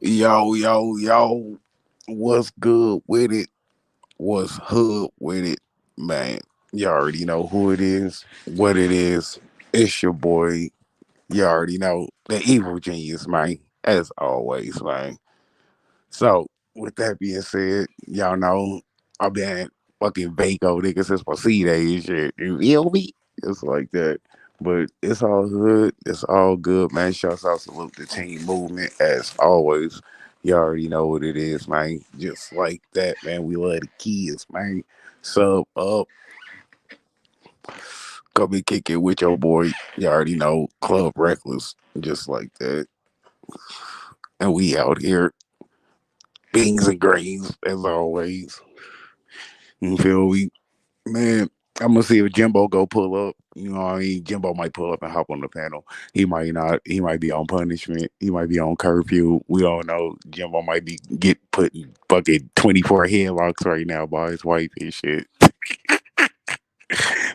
Yo. What's good with it? What's hood with it? Man, you already know who it is, what it is. It's your boy. You already know the evil genius, man. As always, man. So, with that being said, y'all know I've been fucking Vaco nigga since my C days. Shit, you feel me? It's like that. But it's all good. It's all good, man. Shouts out, salute the team movement as always. You already know what it is, man. Just like that, man. We love the kids, man. Sub up, come and kick it with your boy. You already know Club Reckless, just like that. And we out here, beans and greens as always. You feel me? Man, I'm gonna see if Jimbo go pull up. You know what I mean? Jimbo might pull up and hop on the panel. He might not. He might be on punishment. He might be on curfew. We don't know. Jimbo might be get put in fucking 24 headlocks right now by his wife and shit.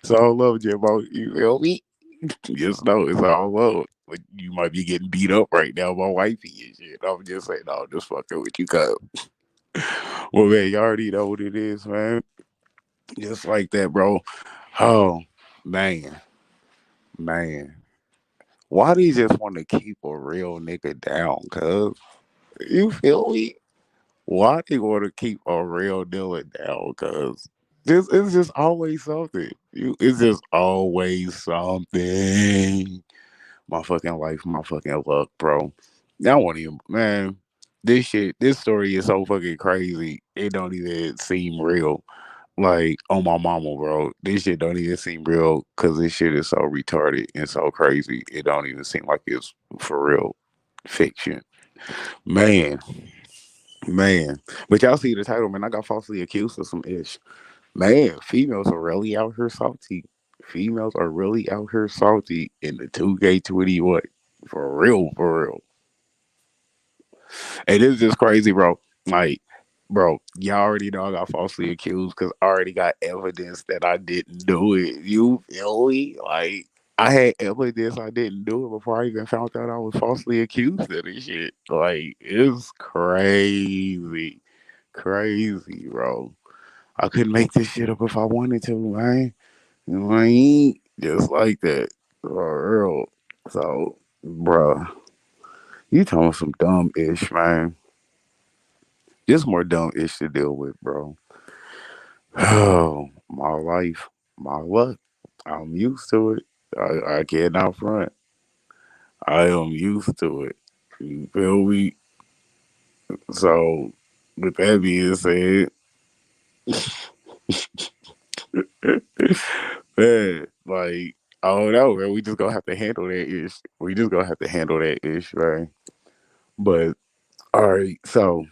So I love Jimbo. You feel me? Just know it's all love. But you might be getting beat up right now by wifey and shit. I'm just saying, no, just fucking with you, cuz. Well, man, you already know what it is, man. Just like that, bro. Oh, man. Man, why do you just want to keep a real nigga down? Cuz you feel me? Why do you want to keep a real dealer down? Cuz this is just always something. It's just always something. My fucking life, my fucking luck, bro. I won't even, man. This shit, this story is so fucking crazy. It don't even seem real. Like on my mama, bro. This shit don't even seem real because this shit is so retarded and so crazy. It don't even seem like it's for real fiction. Man, man. But y'all see the title, man. I got falsely accused of some ish. Man, females are really out here salty. Females are really out here salty in the 2K20 what? For real, for real. And it's just crazy, bro. Like, bro, y'all already know I got falsely accused because I already got evidence that I didn't do it. You feel me? Like, I had evidence I didn't do it before I even found out I was falsely accused of this shit. Like, it's crazy. Crazy, bro. I couldn't make this shit up if I wanted to, man. You know what I mean? Just like that. For real. So, bro, you talking some dumb ish, man. Just more dumb ish to deal with, bro. Oh, my life, my luck. I'm used to it. I cannot front. I am used to it. You feel me? So, with that being said, man, like, I don't know, man. We just gonna have to handle that ish. We just gonna have to handle that ish, right? But, all right, so,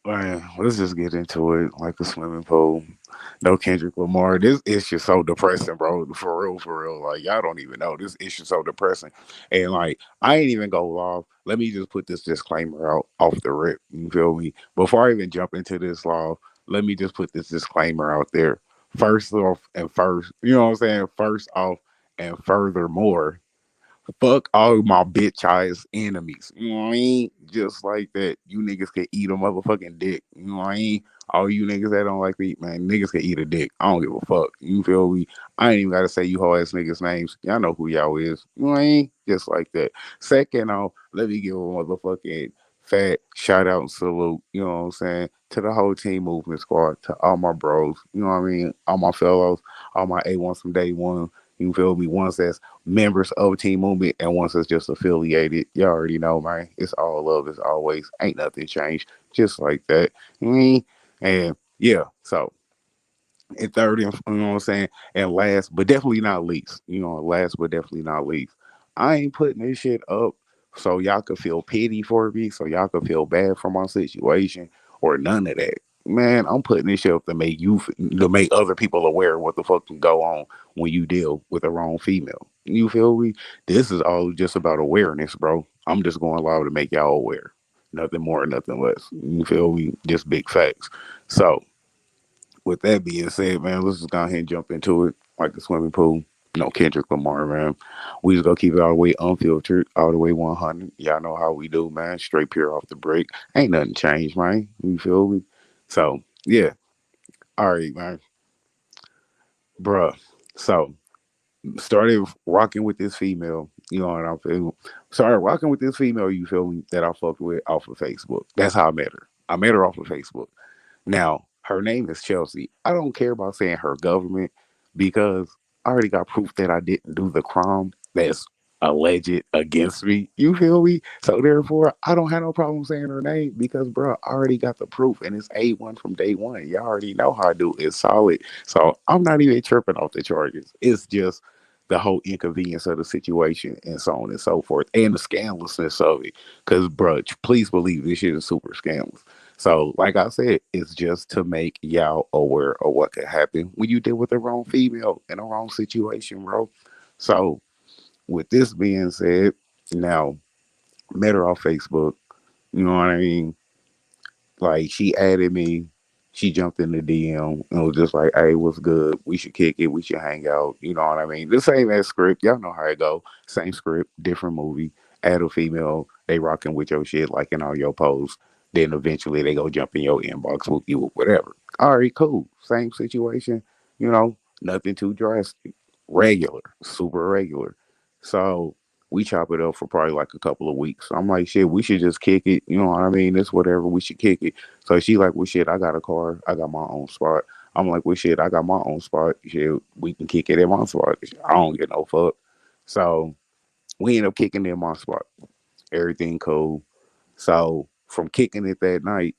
man, let's just get into it like a swimming pool. No Kendrick Lamar. This issue so depressing, bro. For real, for real. Like y'all don't even know. This issue so depressing. And like I ain't even go off. Let me just put this disclaimer out off the rip. You feel me? Before I even jump into this law, let me just put this disclaimer out there. First off and first, you know what I'm saying? First off and furthermore, fuck all my bitch ass enemies. You know what I mean? Just like that. You niggas can eat a motherfucking dick. You know what I mean? All you niggas that don't like me, man, niggas can eat a dick. I don't give a fuck. You feel me? I ain't even gotta say you whole ass niggas names. Y'all know who y'all is. You know what I mean? Just like that. Second off, let me give a motherfucking fat shout out and salute, you know what I'm saying, to the whole team movement squad, to all my bros, you know what I mean, all my fellows, all my A1s from day one, you feel me, ones that's members of Team Movement and once it's just affiliated. You already know, man. It's all love as always. Ain't nothing changed. Just like that. And yeah, so and third, and you know what I'm saying? And last but definitely not least, last but definitely not least, I ain't putting this shit up so y'all could feel pity for me, so y'all could feel bad for my situation, or none of that. Man, I'm putting this shit up to make to make other people aware of what the fuck can go on when you deal with a wrong female. You feel me? This is all just about awareness, bro. I'm just going live to make y'all aware. Nothing more, nothing less. You feel me? Just big facts. So with that being said, man, let's just go ahead and jump into it like a swimming pool. No Kendrick Lamar, man. We just gonna keep it all the way unfiltered, all the way 100. Y'all know how we do, man. Straight pure off the break. Ain't nothing changed, man. You feel me? So yeah. All right, man, bruh. So started rocking with this female. You know what I'm feeling? Started rocking with this female. You feel me? That I fucked with off of Facebook. That's how I met her. I met her off of Facebook. Now, her name is Chelsea. I don't care about saying her government because I already got proof that I didn't do the crime that's alleged against me. You feel me? So therefore, I don't have no problem saying her name because, bro, I already got the proof and it's A1 from day one. Y'all already know how I do. It's solid. So I'm not even tripping off the charges. It's just the whole inconvenience of the situation and so on and so forth and the scandalousness of it. Because, bro, please believe this shit is super scandalous. So, like I said, it's just to make y'all aware of what could happen when you deal with the wrong female in the wrong situation, bro. So, with this being said, now met her off Facebook. You know what I mean? Like she added me, she jumped in the DM and was just like, "Hey, what's good? We should kick it. We should hang out." You know what I mean? The same as script. Y'all know how it go. Same script, different movie. Add a female, they rocking with your shit, liking all your posts. Then eventually they go jump in your inbox with you or whatever. All right, cool. Same situation. You know, nothing too drastic. Regular, super regular. So we chop it up for probably like a couple of weeks. I'm like, shit, we should just kick it. You know what I mean? It's whatever. We should kick it. So she like, well, shit, I got a car. I got my own spot. I'm like, well, shit, I got my own spot. Shit, we can kick it at my spot. I don't get no fuck. So we end up kicking it in my spot. Everything cool. So from kicking it that night,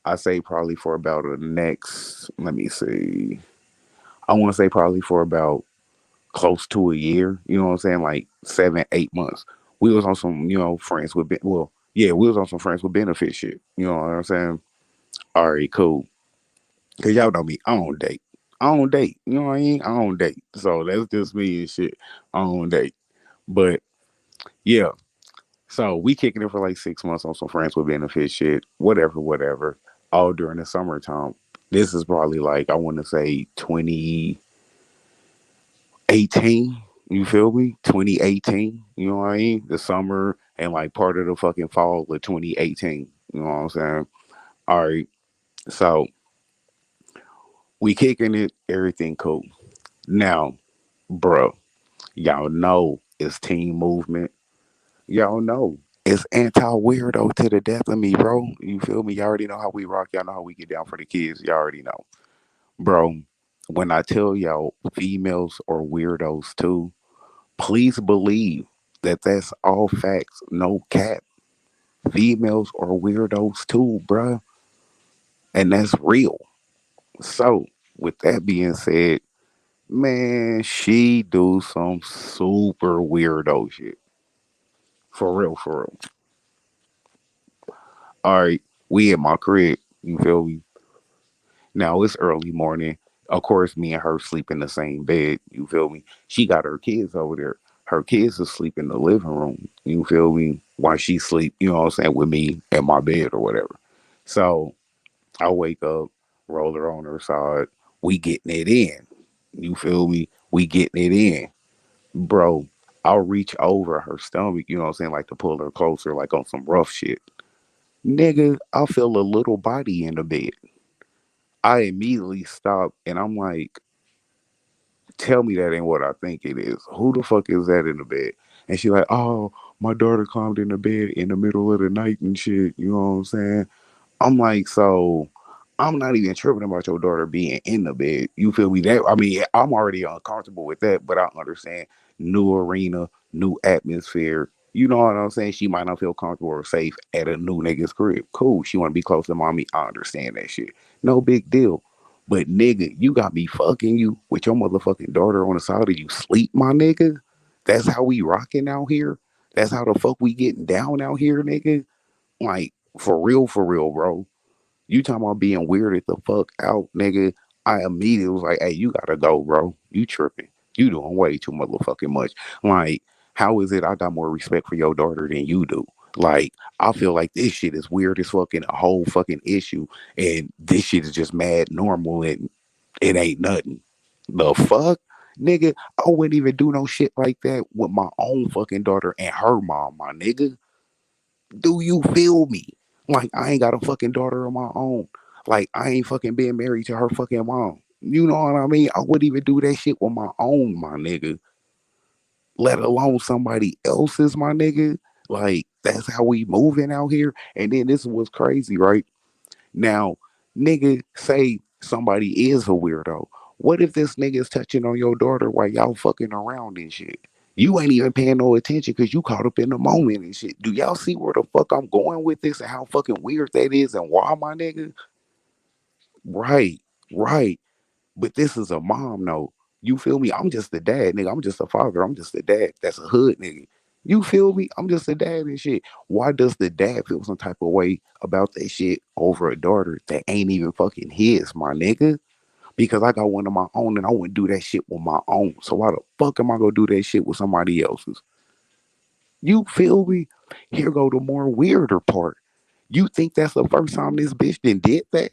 I say probably for about the next, let me see, I want to say probably for about close to a year. You know what I'm saying? Like 7, 8 months. We was on some, friends with, well, yeah, we was on some friends with benefit shit. You know what I'm saying? All right, cool. Cause y'all know me, I don't date. I don't date. You know what I mean? I don't date. So that's just me and shit. I don't date. But yeah, so we kicking it for like 6 months on some friends with benefit shit. Whatever, whatever. All during the summertime. This is probably like I want to say 2018. You feel me? 2018. You know what I mean? The summer and like part of the fucking fall of 2018. You know what I'm saying? All right. So we kicking it. Everything cool. Now, bro, y'all know it's teen movement. Y'all know it's anti weirdo to the death of me, bro. You feel me? Y'all already know how we rock. Y'all know how we get down for the kids. Y'all already know. Bro, when I tell y'all females are weirdos too, please believe that that's all facts. No cap. Females are weirdos too, bro. And that's real. So, with that being said, man, she do some super weirdo shit. For real, for real. All right, we at my crib. You feel me? Now it's early morning. Of course, me and her sleep in the same bed. You feel me? She got her kids over there. Her kids asleep in the living room. You feel me? While she sleep, you know what I'm saying, with me at my bed or whatever. So I wake up, roll her on her side. We getting it in. You feel me? We getting it in, bro. I'll reach over her stomach. You know what I'm saying, like to pull her closer, like on some rough shit. Nigga, I feel a little body in the bed. I immediately stop and I'm like, tell me that ain't what I think it is. Who the fuck is that in the bed? And she like, oh, my daughter climbed in the bed in the middle of the night and shit. You know what I'm saying? I'm like, so I'm not even tripping about your daughter being in the bed. You feel me? That I mean, I'm already uncomfortable with that, but I understand new arena, new atmosphere. You know what I'm saying? She might not feel comfortable or safe at a new nigga's crib. Cool. She want to be close to mommy. I understand that shit. No big deal. But nigga, you got me fucking you with your motherfucking daughter on the side of you sleep, my nigga. That's how we rocking out here. That's how the fuck we getting down out here, nigga. Like for real, bro. You talking about being weirded the fuck out, nigga. I immediately was like, hey, you gotta go, bro. You tripping. You doing way too motherfucking much. Like, how is it I got more respect for your daughter than you do? Like, I feel like this shit is weird as fucking a whole fucking issue. And this shit is just mad normal and it ain't nothing. The fuck? Nigga, I wouldn't even do no shit like that with my own fucking daughter and her mom, my nigga. Do you feel me? Like, I ain't got a fucking daughter of my own. Like, I ain't fucking been married to her fucking mom. You know what I mean? I wouldn't even do that shit with my own, my nigga. Let alone somebody else's, my nigga. Like, that's how we moving out here. And then this was crazy, right? Now, nigga, say somebody is a weirdo. What if this nigga is touching on your daughter while y'all fucking around and shit? You ain't even paying no attention because you caught up in the moment and shit. Do y'all see where the fuck I'm going with this and how fucking weird that is and why, my nigga? Right, right. But this is a mom, though. You feel me? I'm just a dad, nigga. I'm just a father. I'm just a dad. That's a hood nigga. You feel me? I'm just a dad and shit. Why does the dad feel some type of way about that shit over a daughter that ain't even fucking his, my nigga? Because I got one of my own and I wouldn't do that shit with my own. So why the fuck am I gonna do that shit with somebody else's? You feel me? Here go the more weirder part. You think that's the first time this bitch then did that?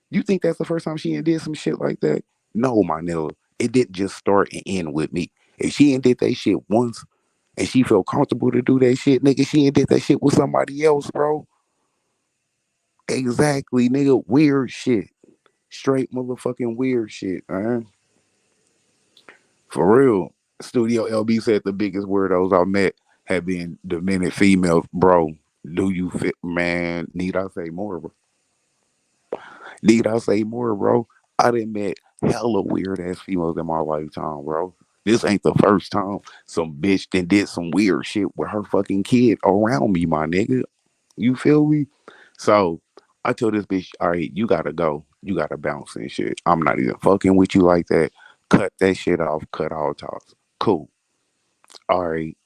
You think that's the first time she ain't did some shit like that? No, my nigga. It didn't just start and end with me. If she ain't did that shit once and she felt comfortable to do that shit, nigga, she ain't did that shit with somebody else, bro. Exactly, nigga. Weird shit. Straight motherfucking weird shit, man. For real. Studio LB said the biggest weirdos I met have been demented females, bro. Do you fit, man? Need I say more, bro? Need I say more, bro? I done met hella weird ass females in my lifetime, bro. This ain't the first time some bitch then did some weird shit with her fucking kid around me, my nigga. You feel me? So I told this bitch, all right, you gotta go. You gotta bounce and shit. I'm not even fucking with you like that. Cut that shit off. Cut all talks. Cool. All right.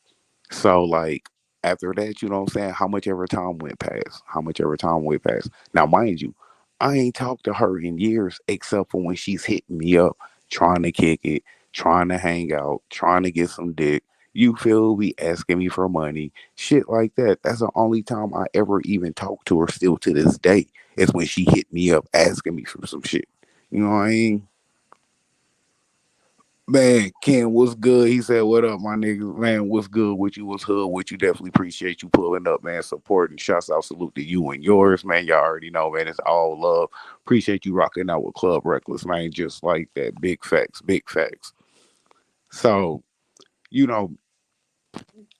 So like after that, you know what I'm saying? How much ever time went past? How much ever time went past? Now, mind you, I ain't talked to her in years except for when she's hitting me up, trying to kick it, trying to hang out, trying to get some dick. You feel me? Asking me for money, shit like that. That's the only time I ever even talked to her still to this day. Is when she hit me up asking me for some shit. You know what I mean? Man, Ken, what's good? He said, "What up, my niggas? Man, what's good with you? What's hood with you? Definitely appreciate you pulling up, man. Supporting. Shouts out, salute to you and yours, man. Y'all already know, man. It's all love. Appreciate you rocking out with Club Reckless, man. Just like that. Big facts, big facts. So, you know,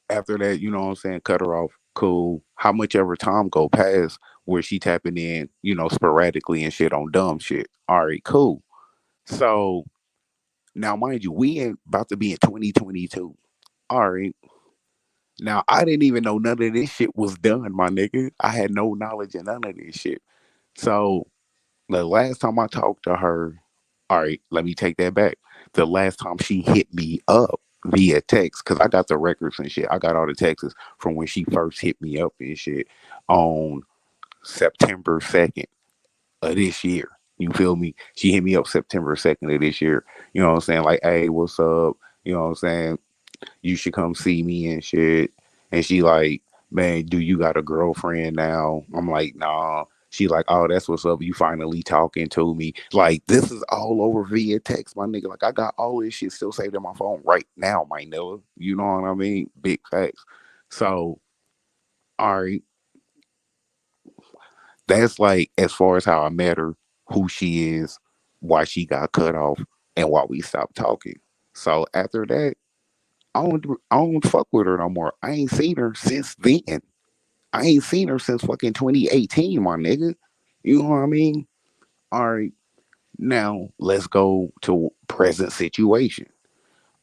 after that, you know what I'm saying? Cut her off. Cool. How much ever time go past where she tapping in, sporadically and shit on dumb shit. All right, cool. So now, mind you, we ain't about to be in 2022. All right. Now I didn't even know none of this shit was done, my nigga. I had no knowledge of none of this shit. So the last time I talked to her, all right, let me take that back. The last time she hit me up via text, because I got the records and shit. I got all the texts from when she first hit me up and shit on September 2nd of this year. You feel me? She hit me up September 2nd of this year. You know what I'm saying? Like, hey, what's up? You know what I'm saying? You should come see me and shit. And she like, man, do you got a girlfriend now? I'm like, nah. She like, oh, that's what's up. You finally talking to me. Like, this is all over via text, my nigga. Like, I got all this shit still saved in my phone right now, my nigga. You know what I mean? Big facts. So, all right, that's like as far as how I met her, who she is, why she got cut off, and why we stopped talking. So after that, I don't fuck with her no more. I ain't seen her since then. I ain't seen her since fucking 2018, my nigga. You know what I mean? All right. Now let's go to present situation.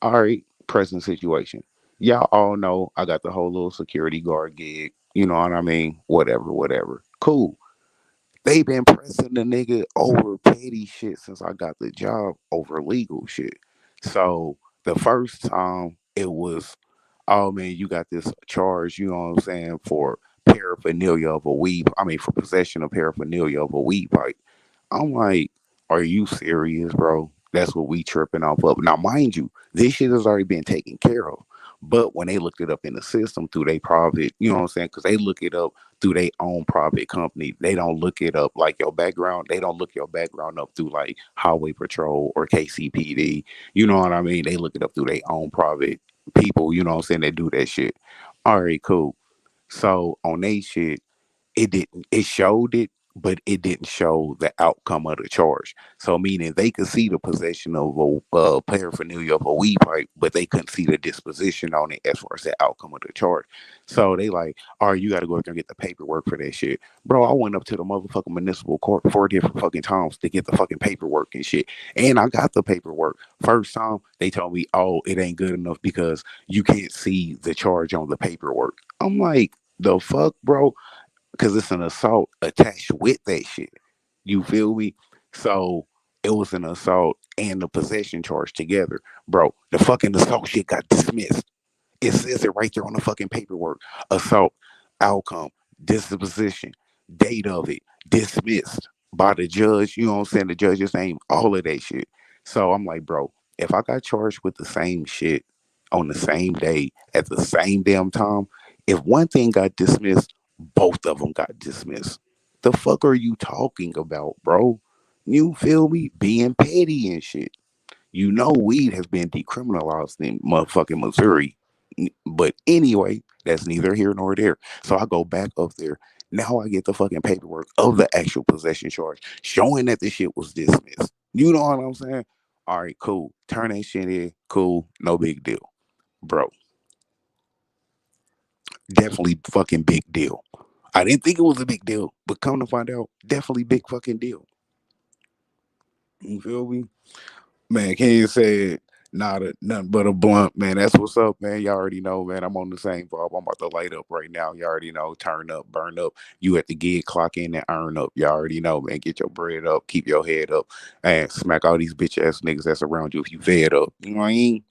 All right, present situation. Y'all all know I got the whole little security guard gig. You know what I mean? Whatever, whatever. Cool. They been pressing the nigga over petty shit since I got the job over legal shit. So the first time it was, oh man, you got this charge, you know what I'm saying, for paraphernalia of a weed. I mean, for possession of paraphernalia of a weed pipe. I'm like, are you serious, bro? That's what we tripping off of. Now, mind you, this shit has already been taken care of. But when they looked it up in the system through their private, you know what I'm saying? Because they look it up through their own private company. They don't look it up like your background. They don't look your background up through like Highway Patrol or KCPD. You know what I mean? They look it up through their own private people. You know what I'm saying? They do that shit. All right, cool. So on they shit, it didn't. It showed it, but it didn't show the outcome of the charge. So meaning they could see the possession of a paraphernalia of a weed pipe, but they couldn't see the disposition on it as far as the outcome of the charge. So they like, all right, you got to go out there and get the paperwork for that shit, bro. I went up to the motherfucking municipal court 4 different fucking times to get the fucking paperwork and shit, and I got the paperwork. First time they told me, oh, it ain't good enough because you can't see the charge on the paperwork. I'm like, the fuck, bro? Because it's an assault attached with that shit. You feel me? So it was an assault and the possession charge together. Bro, the fucking assault shit got dismissed. It says it right there on the fucking paperwork. Assault, outcome, disposition, date of it, dismissed by the judge. You know what I'm saying? The judge's name, all of that shit. So I'm like, bro, if I got charged with the same shit on the same day at the same damn time, if one thing got dismissed, both of them got dismissed. The fuck are you talking about, bro? You feel me? Being petty and shit. You know, weed has been decriminalized in motherfucking Missouri. But anyway, that's neither here nor there. So I go back up there. Now I get the fucking paperwork of the actual possession charge showing that the shit was dismissed. You know what I'm saying? All right, cool. Turn that shit in. Cool. No big deal. Bro, definitely fucking big deal. I didn't think it was a big deal, but come to find out, definitely big fucking deal. You feel me? Man, Ken said, not a nothing but a blunt, man. That's what's up, man. Y'all already know, man. I'm on the same vibe. I'm about to light up right now. You already know, turn up, burn up. You at the gig, clock in and earn up. Y'all already know, man. Get your bread up, keep your head up, and smack all these bitch ass niggas that's around you if you fed up. You know what I mean?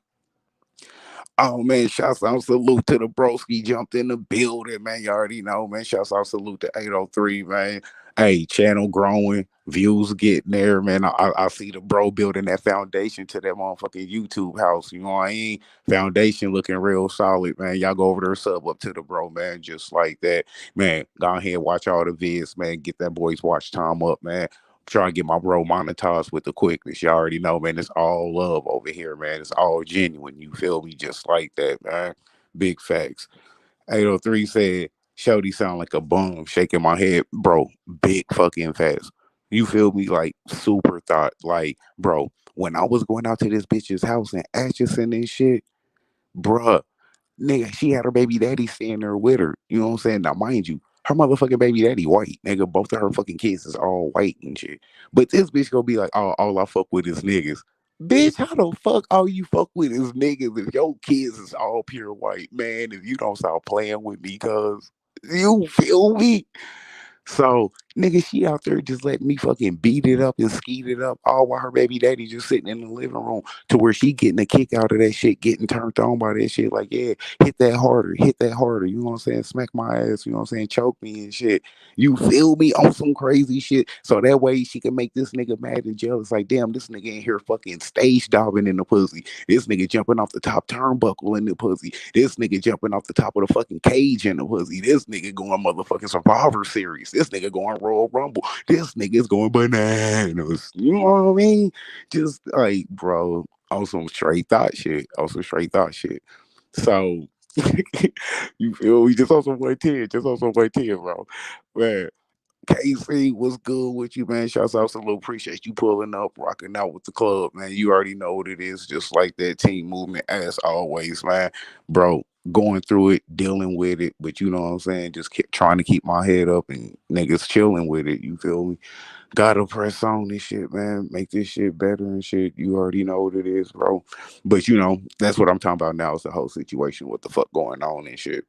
Oh man, shouts out salute to the broski jumped in the building, man. You already know, man. Shouts out salute to 803, man. Hey, channel growing, views getting there, man. I see the bro building that foundation to that motherfucking YouTube house. You know what I mean? Foundation looking real solid, man. Y'all go over there, sub up to the bro, man. Just like that, man. Go ahead, watch all the vids, man. Get that boy's watch time up, man. Try to get my bro monetized with the quickness. You already know, man. It's all love over here, man. It's all genuine. You feel me? Just like that, man. Big facts. 803 said, Shody sound like a bum, shaking my head. Bro, big fucking facts. You feel me? Like, super thought. Like, bro, when I was going out to this bitch's house in Atchison and shit, bruh, nigga, she had her baby daddy staying there with her. You know what I'm saying? Now, mind you, her motherfucking baby daddy white. Nigga, both of her fucking kids is all white and shit. But this bitch gonna be like, oh, all I fuck with is niggas. Bitch, how the fuck all you fuck with is niggas if your kids is all pure white, man? If you don't stop playing with me, cuz you feel me? So, nigga, she out there just letting me fucking beat it up and skeet it up, all while her baby daddy just sitting in the living room to where she getting a kick out of that shit, getting turned on by that shit. Like, yeah, hit that harder. You know what I'm saying? Smack my ass, you know what I'm saying? Choke me and shit. You feel me? On some crazy shit. So that way she can make this nigga mad and jealous. Like, damn, this nigga in here fucking stage diving in the pussy. This nigga jumping off the top turnbuckle in the pussy. This nigga jumping off the top of the fucking cage in the pussy. This nigga going motherfucking Survivor Series. This nigga going Royal Rumble. This nigga's going bananas. You know what I mean? Just like, bro, on some straight thought shit. On some straight thought shit. So, you feel me? Just on some 110. Just on some 110, bro. Man, KC, what's good with you, man? Shouts out to Lou. Appreciate you pulling up, rocking out with the club, man. You already know what it is. Just like that team movement, as always, man. Bro, going through it, dealing with it, but you know what I'm saying? Just keep trying to keep my head up and niggas chilling with it. You feel me? Gotta press on this shit, man. Make this shit better and shit. You already know what it is, bro. But you know, that's what I'm talking about now is the whole situation, what the fuck going on and shit.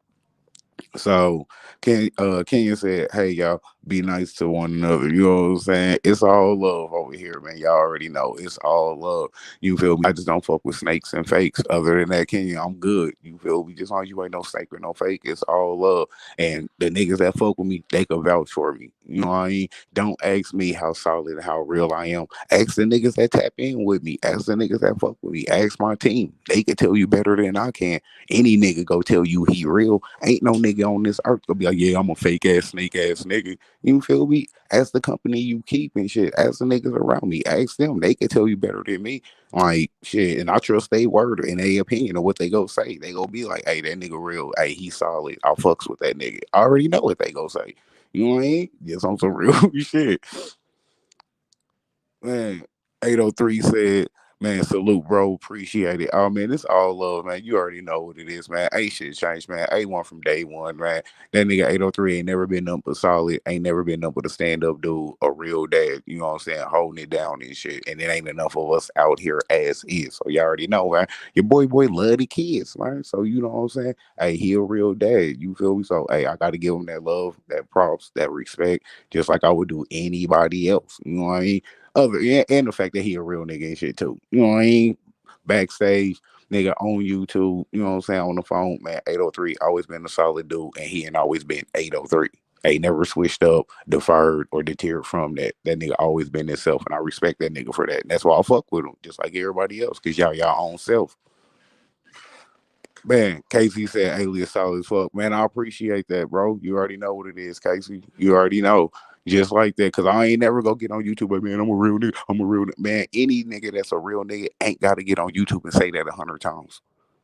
So Kenya said, "Hey y'all, Be nice to one another. You know what I'm saying? It's all love over here, man. Y'all already know it's all love. You feel me? I just don't fuck with snakes and fakes. Other than that, Kenya, I'm good. You feel me? Just as long as you ain't no snake or no fake, it's all love. And the niggas that fuck with me, they can vouch for me. You know what I mean? Don't ask me how solid and how real I am. Ask the niggas that tap in with me. Ask the niggas that fuck with me. Ask my team. They can tell you better than I can. Any nigga go tell you he real. Ain't no nigga on this earth gonna be like, yeah, I'm a fake ass snake ass nigga. You feel me? Ask the company you keep and shit. Ask the niggas around me. Ask them. They can tell you better than me. Like shit. And I trust their word and their opinion of what they go say. They go be like, hey, that nigga real. Hey, he solid. I fucks with that nigga. I already know what they go say. You know what I mean? Just on some real shit. Man, 803 said, man, salute, bro. Appreciate it. Oh, man, it's all love, man. You already know what it is, man. Ain't shit changed, man. A1 from day one, man. That nigga 803 ain't never been nothing but solid. Ain't never been nothing but a stand up dude, a real dad. You know what I'm saying? Holding it down and shit. And it ain't enough of us out here as is. So you already know, man. Your boy love the kids, man. So you know what I'm saying? Hey, he a real dad. You feel me? So, hey, I got to give him that love, that props, that respect, just like I would do anybody else. You know what I mean? Other yeah, and the fact that he a real nigga and shit too. You know what I mean? Backstage, nigga on YouTube, you know what I'm saying, on the phone, man, 803 always been a solid dude and he ain't always been 803. Ain't never switched up, deferred, or deterred from that. That nigga always been himself, and I respect that nigga for that. And that's why I fuck with him, just like everybody else, cause y'all own self. Man, Casey said alias solid as fuck. Man, I appreciate that, bro. You already know what it is, Casey. You already know. Just like that. Cause I ain't never gonna get on YouTube, but man, I'm a real nigga. I'm a real man. Any nigga that's a real nigga ain't gotta get on YouTube and say that 100 times.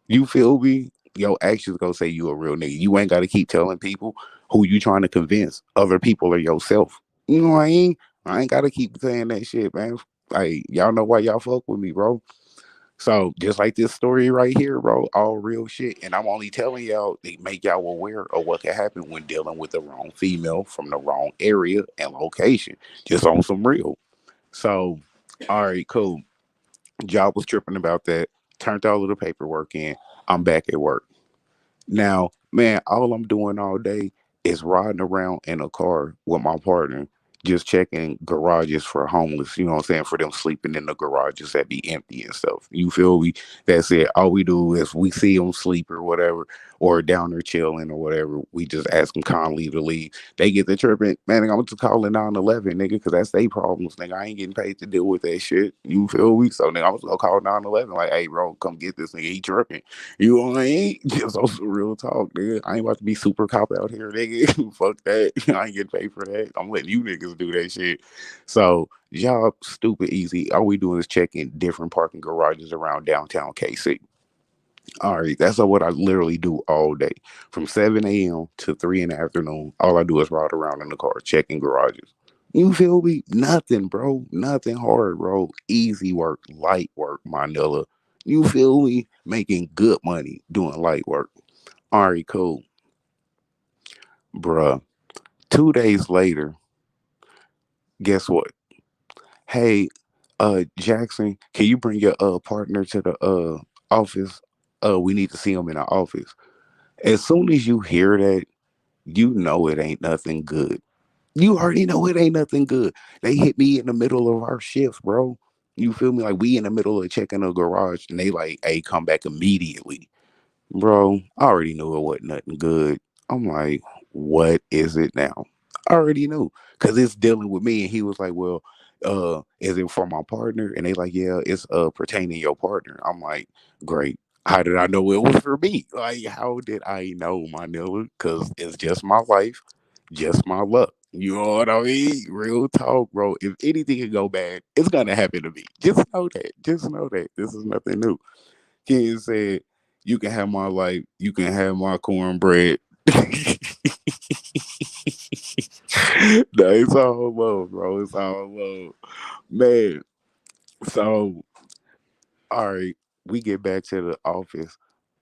You feel me? Your actions gonna say you a real nigga. You ain't gotta keep telling people who you trying to convince, other people or yourself. You know what I mean? I ain't gotta keep saying that shit, man. Like, y'all know why y'all fuck with me, bro. So just like this story right here, bro, all real shit. And I'm only telling y'all to make y'all aware of what can happen when dealing with the wrong female from the wrong area and location. Just on some real. So, all right, cool. Job was tripping about that. Turned all of the paperwork in. I'm back at work. Now, man, all I'm doing all day is riding around in a car with my partner, just checking garages for homeless, you know what I'm saying, for them sleeping in the garages that be empty and stuff. You feel me? That's it. All we do is we see them sleep or whatever, or down there chilling or whatever. We just ask them kindly to leave. They get the tripping, man, I'm just calling 911, nigga, because that's their problems, nigga. I ain't getting paid to deal with that shit. You feel me? So, nigga, I'm just gonna call 911, like, hey, bro, come get this nigga. He tripping. You know what I mean? Just on some real talk, nigga. I ain't about to be super cop out here, nigga. Fuck that. I ain't getting paid for that. I'm letting you niggas do that shit. So, job stupid easy. All we do is check in different parking garages around downtown KC. All right, that's what I literally do all day. From 7 a.m. to 3 in the afternoon, all I do is ride around in the car, checking garages. You feel me? Nothing, bro. Nothing hard, bro. Easy work, light work, Manila. You feel me? Making good money doing light work. All right, cool. Bruh. 2 days later, guess what? Hey, Jackson, can you bring your partner to the office? We need to see him in the office. As soon as you hear that, you know it ain't nothing good. You already know it ain't nothing good. They hit me in the middle of our shift, bro. You feel me? Like we in the middle of checking a garage and they like, hey, come back immediately. Bro, I already knew it wasn't nothing good. I'm like, what is it now? I already knew. Cause it's dealing with me. And he was like, well, is it for my partner? And they like, yeah, it's pertaining your partner. I'm like, great. How did I know it was for me? Like, how did I know, my nigga? Cause it's just my life, just my luck. You know what I mean? Real talk, bro. If anything can go bad, it's gonna happen to me. Just know that. Just know that. This is nothing new. Ken said, "You can have my life. You can have my cornbread." No, it's all love, bro. It's all love, man. So, all right, we get back to the office.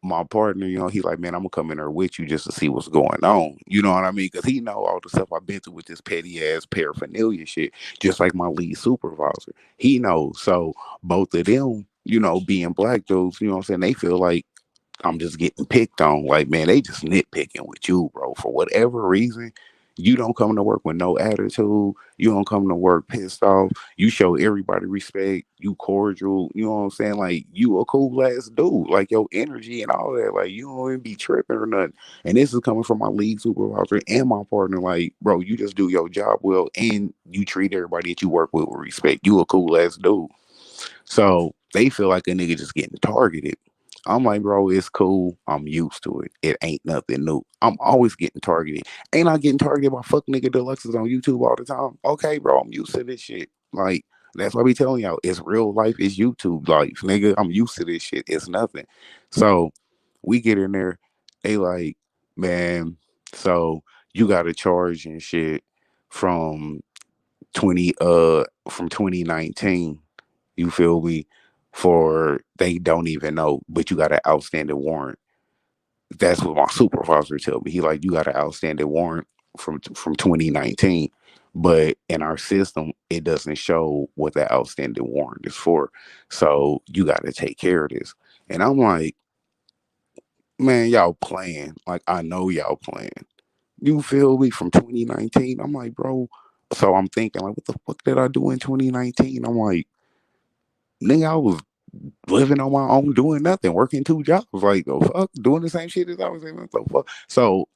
My partner, he like, man, I'm gonna come in there with you just to see what's going on. You know what I mean? Because he know all the stuff I've been through with this petty ass paraphernalia shit. Just like my lead supervisor, he knows. So both of them, being black dudes, you know what I'm saying? They feel like I'm just getting picked on. Like, man, they just nitpicking with you, bro. For whatever reason, You don't come to work with no attitude. You don't come to work pissed off. You show everybody respect. You cordial. You know what I'm saying? Like you a cool ass dude. Like your energy and all that. Like you don't even be tripping or nothing. And this is coming from my lead supervisor and my partner. Like, bro, you just do your job well and you treat everybody that you work with respect. You a cool ass dude. So they feel like a nigga just getting targeted. I'm like, bro, it's cool. I'm used to it. It ain't nothing new. I'm always getting targeted. Ain't I getting targeted by fuck nigga deluxes on YouTube all the time? Okay, bro, I'm used to this shit. Like, that's what I be telling y'all. It's real life, it's YouTube life. Nigga, I'm used to this shit. It's nothing. So we get in there, they like, man, so you gotta charge and shit from 2019, you feel me, for they don't even know, but you got an outstanding warrant. That's what my supervisor told me. He like, you got an outstanding warrant from 2019, but in our system it doesn't show what that outstanding warrant is for, so you got to take care of this. And I'm like, man, y'all playing. Like, I know y'all playing. You feel me? From 2019. I'm like, bro. So I'm thinking, like, what the fuck did I do in 2019? I'm like, nigga, I was living on my own, doing nothing, working two jobs, like the fuck, doing the same shit as I was doing. What the fuck? So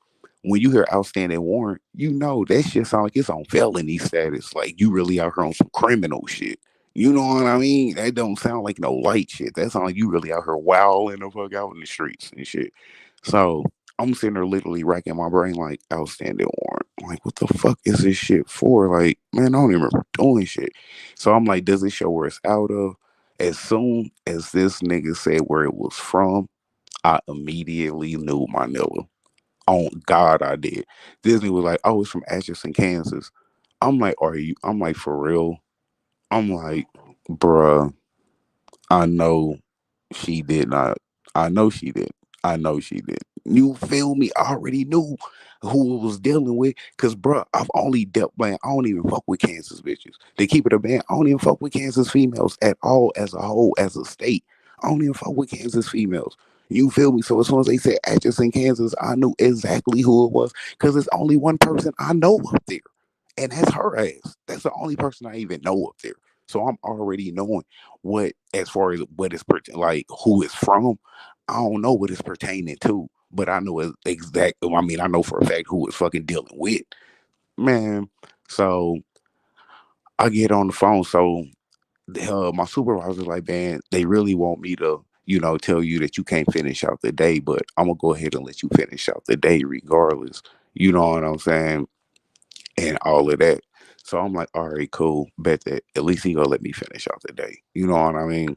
when you hear outstanding warrant, you know that shit sound like it's on felony status. Like you really out here on some criminal shit. You know what I mean? That don't sound like no light shit. That sound like you really out here wilding the fuck out in the streets and shit. So I'm sitting there literally racking my brain like outstanding warrant. Like, what the fuck is this shit for? Like, man, I don't even remember doing shit. So I'm like, does it show where it's out of? As soon as this nigga said where it was from, I immediately knew my nigga. On God, I did. This nigga was like, oh, it's from Atchison, Kansas. I'm like, are you? I'm like, for real? I'm like, bruh, I know she did not. I know she did. I know she did. You feel me? I already knew who it was dealing with. Cause bruh, I've only dealt, man, I don't even fuck with Kansas bitches. They keep it a band. I don't even fuck with Kansas females at all as a whole, as a state. I don't even fuck with Kansas females. You feel me? So as soon as they said Atchison, Kansas, I knew exactly who it was. Cause there's only one person I know up there. And that's her ass. That's the only person I even know up there. So I'm already knowing what, as far as what is like who it's from. I don't know what it's pertaining to, but I know exactly. I mean, I know for a fact who it's fucking dealing with, man. So I get on the phone. So my supervisor's like, man, they really want me to, tell you that you can't finish out the day, but I'm gonna go ahead and let you finish out the day regardless. You know what I'm saying? And all of that. So I'm like, all right, cool. Bet that at least he gonna let me finish out the day. You know what I mean?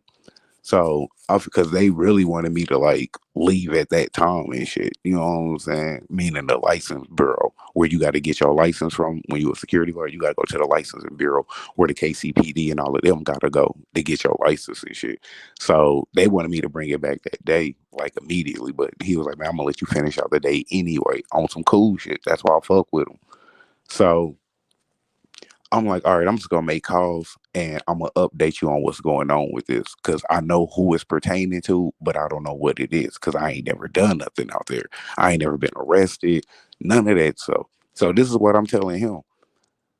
So because they really wanted me to like leave at that time and shit. You know what I'm saying? Meaning the license bureau, where you got to get your license from when you a security guard. You got to go to the licensing bureau where the KCPD and all of them got to go to get your license and shit. So they wanted me to bring it back that day, like immediately. But he was like, man, I'm gonna let you finish out the day anyway on some cool shit. That's why I fuck with him. So I'm like, all right, I'm just gonna make calls and I'm gonna update you on what's going on with this because I know who it's pertaining to, but I don't know what it is because I ain't never done nothing out there. I ain't never been arrested, none of that. So this is what I'm telling him.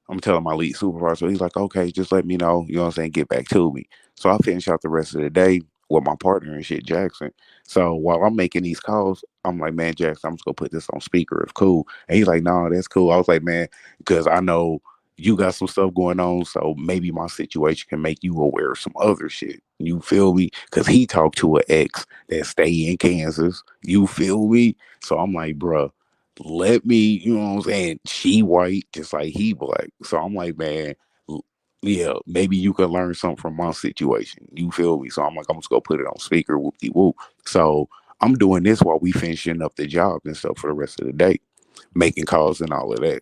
I'm telling my lead supervisor. He's like, okay, just let me know. You know what I'm saying? Get back to me. So I finish out the rest of the day with my partner and shit, Jackson. So while I'm making these calls, I'm like, man, Jackson, I'm just gonna put this on speaker. It's cool. And he's like, no, that's cool. I was like, man, because I know you got some stuff going on, so maybe my situation can make you aware of some other shit. You feel me? Because he talked to an ex that stay in Kansas. You feel me? So I'm like, bruh, let me, you know what I'm saying? She white, just like he black. So I'm like, man, yeah, maybe you can learn something from my situation. You feel me? So I'm like, I'm just gonna put it on speaker, whoop de whoop. So I'm doing this while we finishing up the job and stuff for the rest of the day, making calls and all of that.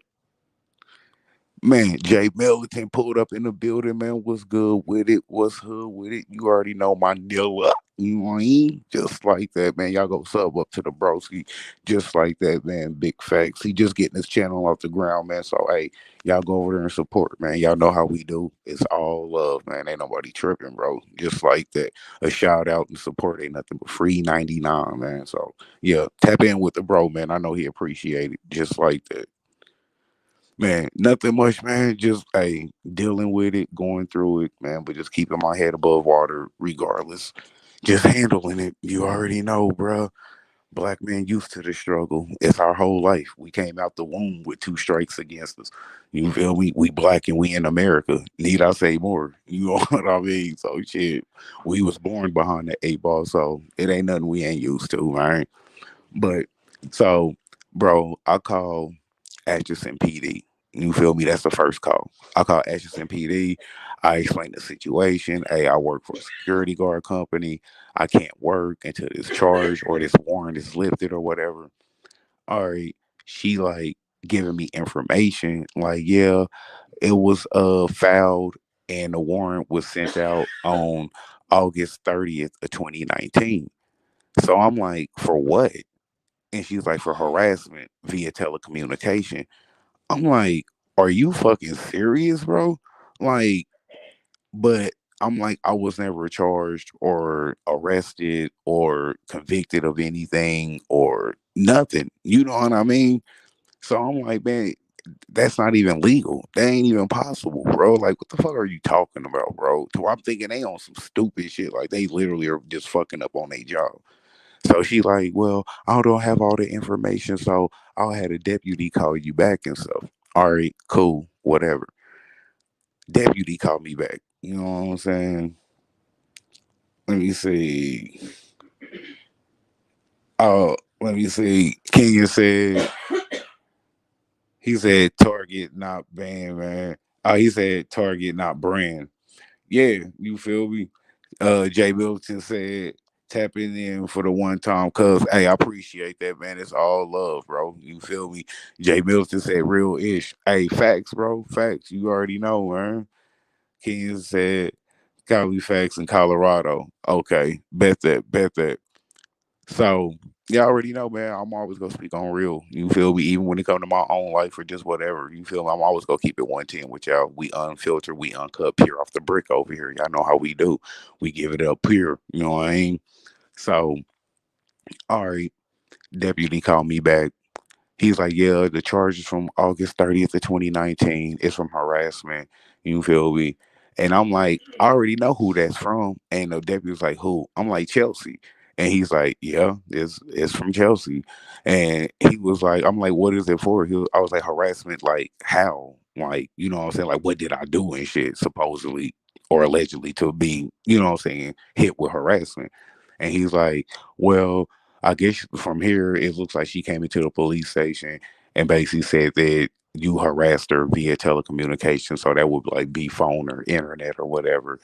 Man, Jay Melton pulled up in the building, man. What's good with it? What's hood with it? You already know my nilla. You know what I mean? Just like that, man. Y'all go sub up to the broski. Just like that, man. Big facts. He just getting his channel off the ground, man. So, hey, y'all go over there and support, man. Y'all know how we do. It's all love, man. Ain't nobody tripping, bro. Just like that. A shout out and support ain't nothing but free 99, man. So, yeah, tap in with the bro, man. I know he appreciate it. Just like that. Man, nothing much, man. Just dealing with it, going through it, man. But just keeping my head above water, regardless. Just handling it. You already know, bruh. Black men used to the struggle. It's our whole life. We came out the womb with two strikes against us. You feel me? We black and we in America. Need I say more? You know what I mean? So shit, we was born behind the eight ball, so it ain't nothing we ain't used to, right? But so, bro, I call Atchison PD. You feel me? That's the first call. I call Atchison PD. I explain the situation. Hey, I work for a security guard company. I can't work until this charge or this warrant is lifted or whatever. All right. She like giving me information. Like, yeah, it was filed and the warrant was sent out on August 30th of 2019. So I'm like, for what? And she's like, for harassment via telecommunication. I'm like, are you fucking serious, bro? Like, but I'm like, I was never charged or arrested or convicted of anything or nothing. You know what I mean? So I'm like, man, that's not even legal. That ain't even possible, bro. Like, what the fuck are you talking about, bro? So I'm thinking they on some stupid shit. Like, they literally are just fucking up on their job. So she like, well, I don't have all the information, so I'll have a deputy call you back and stuff. All right, cool, whatever. Deputy called me back. You know what I'm saying? Let me see. Let me see. Kenya said he said target not band, man. He said target not brand. Yeah, you feel me? Jay Milton said tapping in for the one time cuz hey, I appreciate that, man. It's all love, bro. You feel me? Jay Milton said real ish. Hey, facts, bro. Facts. You already know, man. Kenya said Cali facts in Colorado. Okay. Bet that. So you already know, man. I'm always gonna speak on real. You feel me? Even when it come to my own life or just whatever. You feel me? I'm always gonna keep it 110 with y'all. We unfiltered, we uncut, pure off the brick over here. Y'all know how we do. We give it up pure. You know what I mean? So, all right. Deputy called me back. He's like, yeah, the charge is from August 30th of 2019. It's from harassment. You feel me? And I'm like, I already know who that's from. And the deputy was like, who? I'm like, Chelsea. And he's like, yeah, it's from Chelsea. And he was like, I'm like, what is it for? I was like, harassment, like how? Like, you know what I'm saying? Like, what did I do and shit, supposedly or allegedly to be, you know what I'm saying, hit with harassment. And he's like, well, I guess from here, it looks like she came into the police station and basically said that you harassed her via telecommunication. So that would like be phone or internet or whatever.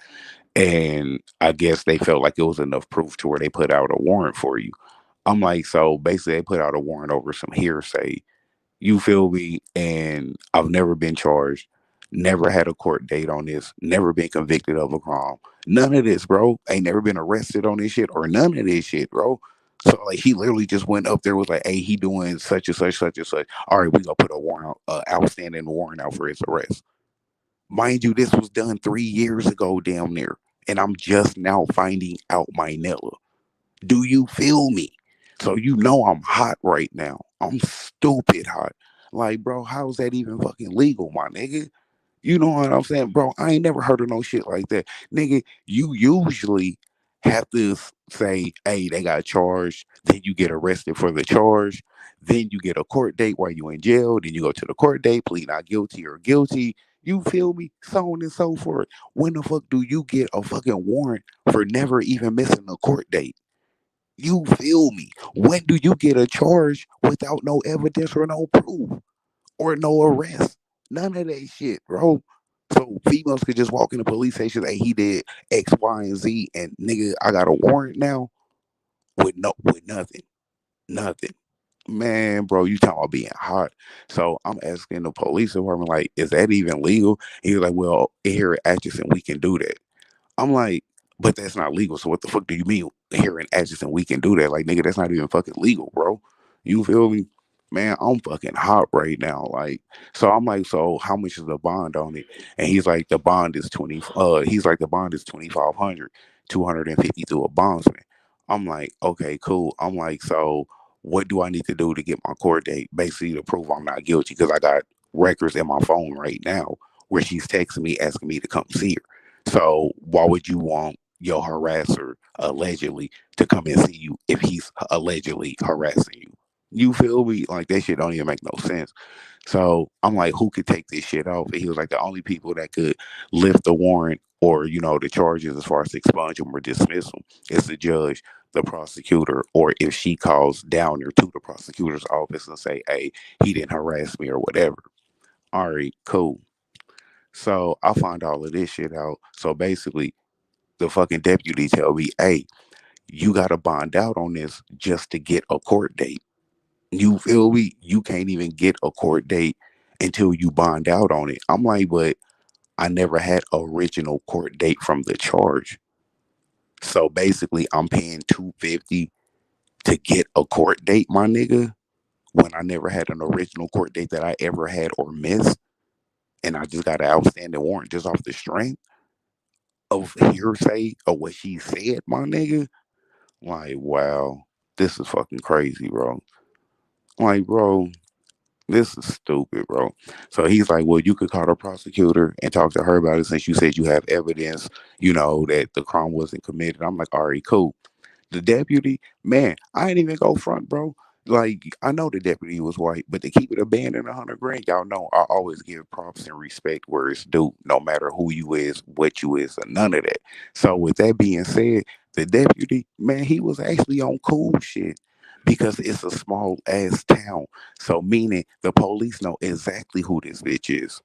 And I guess they felt like it was enough proof to where they put out a warrant for you. I'm like, so basically, they put out a warrant over some hearsay. You feel me? And I've never been charged, never had a court date on this, never been convicted of a crime. None of this, bro. Ain't never been arrested on this shit or none of this shit, bro. So like he literally just went up there was like, hey, he doing such and such, such and such. All right, we gonna put a warrant, outstanding warrant out for his arrest. Mind you, this was done 3 years ago, damn near, and I'm just now finding out my Nella. Do you feel me? So you know I'm hot right now. I'm stupid hot. Like, bro, how's that even fucking legal, my nigga? You know what I'm saying, bro? I ain't never heard of no shit like that, nigga. You usually have to say, "Hey, they got charged." Then you get arrested for the charge. Then you get a court date while you in jail. Then you go to the court date, plead not guilty or guilty. You feel me? So on and so forth. When the fuck do you get a fucking warrant for never even missing a court date? You feel me? When do you get a charge without no evidence or no proof or no arrest? None of that shit, bro. So females could just walk in the police station, hey, he did X, Y, and Z, and nigga, I got a warrant now with nothing. Nothing. Man, bro, you talking about being hot. So I'm asking the police department, like, is that even legal? He was like, well, here at Atchison, we can do that. I'm like, but that's not legal. So what the fuck do you mean here in Atchison we can do that? Like, nigga, that's not even fucking legal, bro. You feel me? Man, I'm fucking hot right now. Like, so I'm like, so how much is the bond on it? And he's like, the bond is 20. He's like, the bond is 2,500, 250 through a bondsman. I'm like, okay, cool. I'm like, so what do I need to do to get my court date? Basically, to prove I'm not guilty because I got records in my phone right now where she's texting me asking me to come see her. So why would you want your harasser allegedly to come and see you if he's allegedly harassing you? You feel me? Like that shit don't even make no sense. So I'm like, who could take this shit off? And he was like, the only people that could lift the warrant or, the charges as far as expunge them or dismiss them is the judge, the prosecutor, or if she calls down there to the prosecutor's office and say, hey, he didn't harass me or whatever. All right, cool. So I find all of this shit out. So basically, the fucking deputy tell me, hey, you got to bond out on this just to get a court date. You feel me? You can't even get a court date until you bond out on it. I'm like, but I never had original court date from the charge. So basically, I'm paying 250 to get a court date, my nigga, when I never had an original court date that I ever had or missed, and I just got an outstanding warrant just off the strength of hearsay of what she said, my nigga. Like, wow, this is fucking crazy, bro. Like, bro, this is stupid, bro. So he's like, well, you could call the prosecutor and talk to her about it since you said you have evidence, that the crime wasn't committed. I'm like, all right, cool. The deputy, man, I ain't even go front, bro. Like, I know the deputy was white, but to keep it a band and 100 grand, y'all know I always give props and respect where it's due, no matter who you is, what you is, or none of that. So with that being said, the deputy, man, he was actually on cool shit because it's a small ass town. So meaning the police know exactly who this bitch is.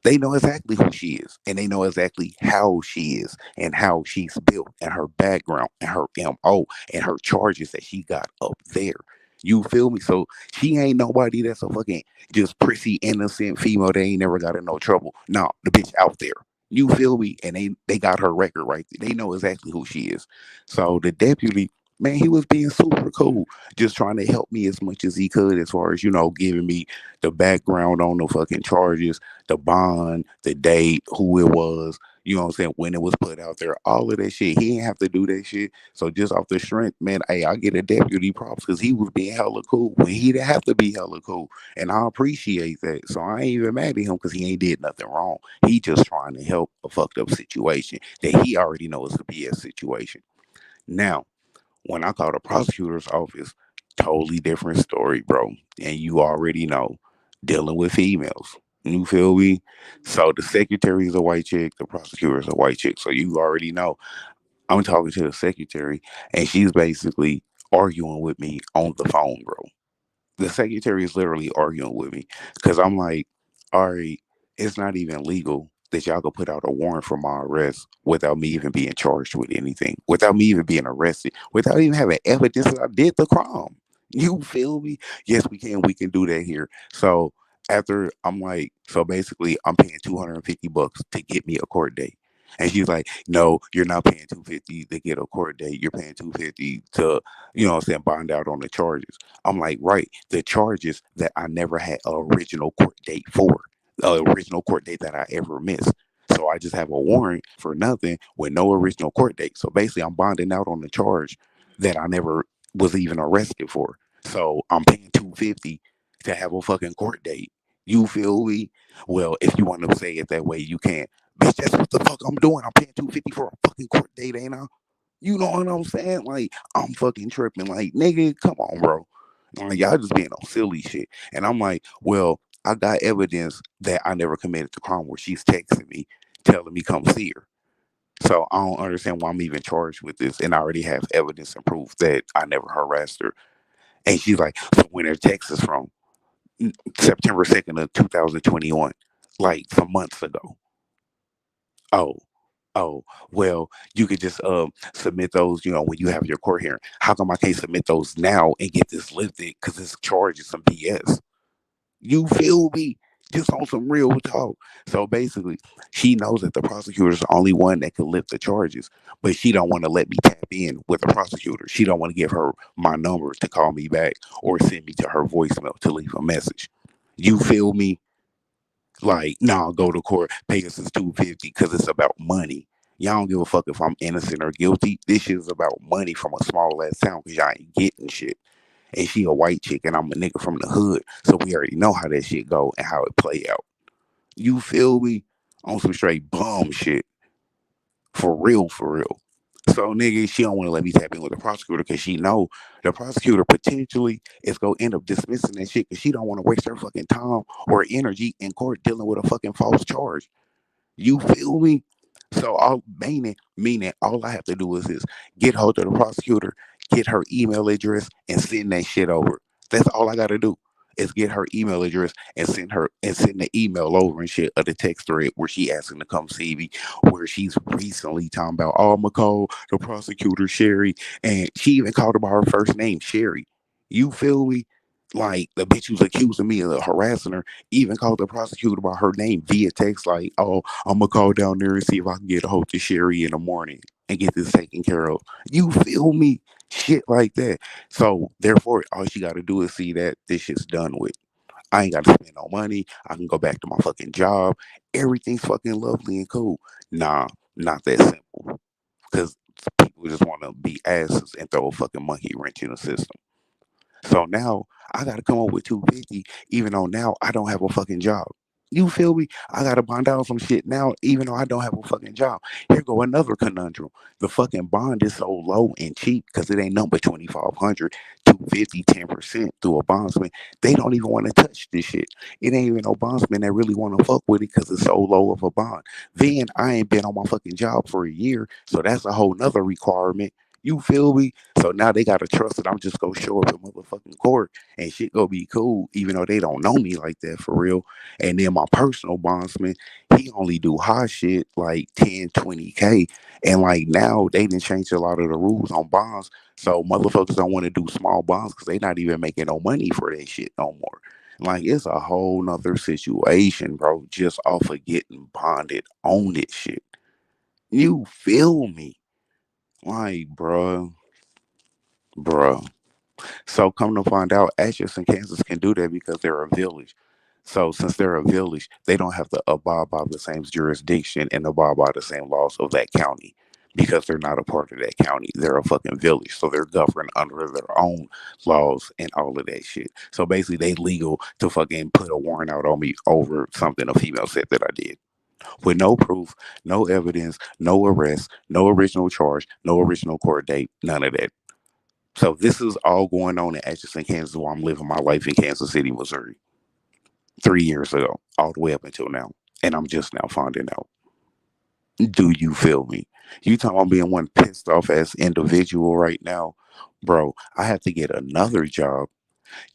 They know exactly who she is, and they know exactly how she is, and how she's built, and her background, and her MO, and her charges that she got up there. You feel me? So she ain't nobody that's a fucking just prissy, innocent female. They ain't never got in no trouble. No, the bitch out there. You feel me? And they got her record right there. They know exactly who she is. So the deputy, man, he was being super cool, just trying to help me as much as he could, as far as giving me the background on the fucking charges, the bond, the date, who it was, you know what I'm saying, when it was put out there, all of that shit. He didn't have to do that shit. So just off the strength, man, hey, I get a deputy props because he was being hella cool when he didn't have to be hella cool. And I appreciate that. So I ain't even mad at him because he ain't did nothing wrong. He just trying to help a fucked up situation that he already knows is a BS situation. Now, when I called the prosecutor's office, totally different story, bro. And you already know, dealing with females. You feel me? So the secretary is a white chick, the prosecutor is a white chick. So you already know. I'm talking to the secretary, and she's basically arguing with me on the phone, bro. The secretary is literally arguing with me because I'm like, all right, it's not even legal that y'all could put out a warrant for my arrest without me even being charged with anything, without me even being arrested, without even having evidence that I did the crime. You feel me? Yes, we can do that here. So after I'm like, so basically I'm paying $250 to get me a court date. And she's like, no, you're not paying 250 to get a court date. You're paying 250 to, what I'm saying, bond out on the charges. I'm like, right, the charges that I never had an original court date for, the original court date that I ever missed. So I just have a warrant for nothing with no original court date. So basically, I'm bonding out on the charge that I never was even arrested for. So I'm paying 250 to have a fucking court date. You feel me? Well, if you want to say it that way, you can. Bitch, that's what the fuck I'm doing. I'm paying 250 for a fucking court date, ain't I? You know what I'm saying? Like, I'm fucking tripping. Like, nigga, come on, bro. Like, y'all just being on silly shit. And I'm like, well, I got evidence that I never committed the crime where she's texting me, telling me come see her. So I don't understand why I'm even charged with this. And I already have evidence and proof that I never harassed her. And she's like, so when her text is from September 2nd of 2021, like some months ago. Oh, oh, well, you could just submit those, when you have your court hearing. How come I can't submit those now and get this lifted? Because this charge is some BS. You feel me? Just on some real talk. So basically, she knows that the prosecutor is the only one that can lift the charges, but she don't want to let me tap in with the prosecutor. She don't want to give her my number to call me back or send me to her voicemail to leave a message. You feel me? Like, nah, go to court, pay us this 250 because it's about money. Y'all don't give a fuck if I'm innocent or guilty. This shit is about money from a small ass town because y'all ain't getting shit. And she a white chick and I'm a nigga from the hood. So we already know how that shit go and how it play out. You feel me? On some straight bum shit. For real, for real. So nigga, she don't want to let me tap in with the prosecutor because she know the prosecutor potentially is gonna end up dismissing that shit because she don't want to waste her fucking time or energy in court dealing with a fucking false charge. You feel me? So all meaning all I have to do is get hold of the prosecutor, get her email address, and send that shit over. That's all I gotta do is get her email address and send the email over and shit of the text thread where she asking to come see me, where she's recently talking about, oh, I'm gonna call the prosecutor Sherry, and she even called her by her first name, Sherry. You feel me? Like the bitch who's accusing me of harassing her even called the prosecutor by her name via text, like, oh, I'm gonna call down there and see if I can get a hold of Sherry in the morning and get this taken care of. You feel me? Shit like that. So therefore, all she got to do is see that this shit's done with. I ain't got to spend no money. I can go back to my fucking job. Everything's fucking lovely and cool. Nah, not that simple. Because people just want to be asses and throw a fucking monkey wrench in the system. So now I gotta come up with 250, even though now I don't have a fucking job. You feel me? I gotta bond out some shit now, even though I don't have a fucking job. Here go another conundrum. The fucking bond is so low and cheap because it ain't nothing but 2,500, 250, 10% through a bondsman. They don't even want to touch this shit. It ain't even no bondsman that really want to fuck with it because it's so low of a bond. Then I ain't been on my fucking job for a year, so that's a whole nother requirement. You feel me? So now they gotta trust that I'm just gonna show up in motherfucking court and shit gonna be cool, even though they don't know me like that for real. And then my personal bondsman, he only do high shit like 10, 20K. And like now they didn't change a lot of the rules on bonds. So motherfuckers don't want to do small bonds because they not even making no money for that shit no more. Like it's a whole nother situation, bro, just off of getting bonded on this shit. You feel me? Like, bruh. So come to find out, Atchison, Kansas can do that because they're a village. So since they're a village, they don't have to abide by the same jurisdiction and abide by the same laws of that county because they're not a part of that county. They're a fucking village, so they're governed under their own laws and all of that shit. So basically, they legal to fucking put a warrant out on me over something a female said that I did with no proof, no evidence, no arrest, no original charge, no original court date, none of that. So this is all going on in Atchison, Kansas, while I'm living my life in Kansas City, Missouri, 3 years ago, all the way up until now, and I'm just now finding out. Do you feel me? You talking about being one pissed off ass individual right now, bro? I have to get another job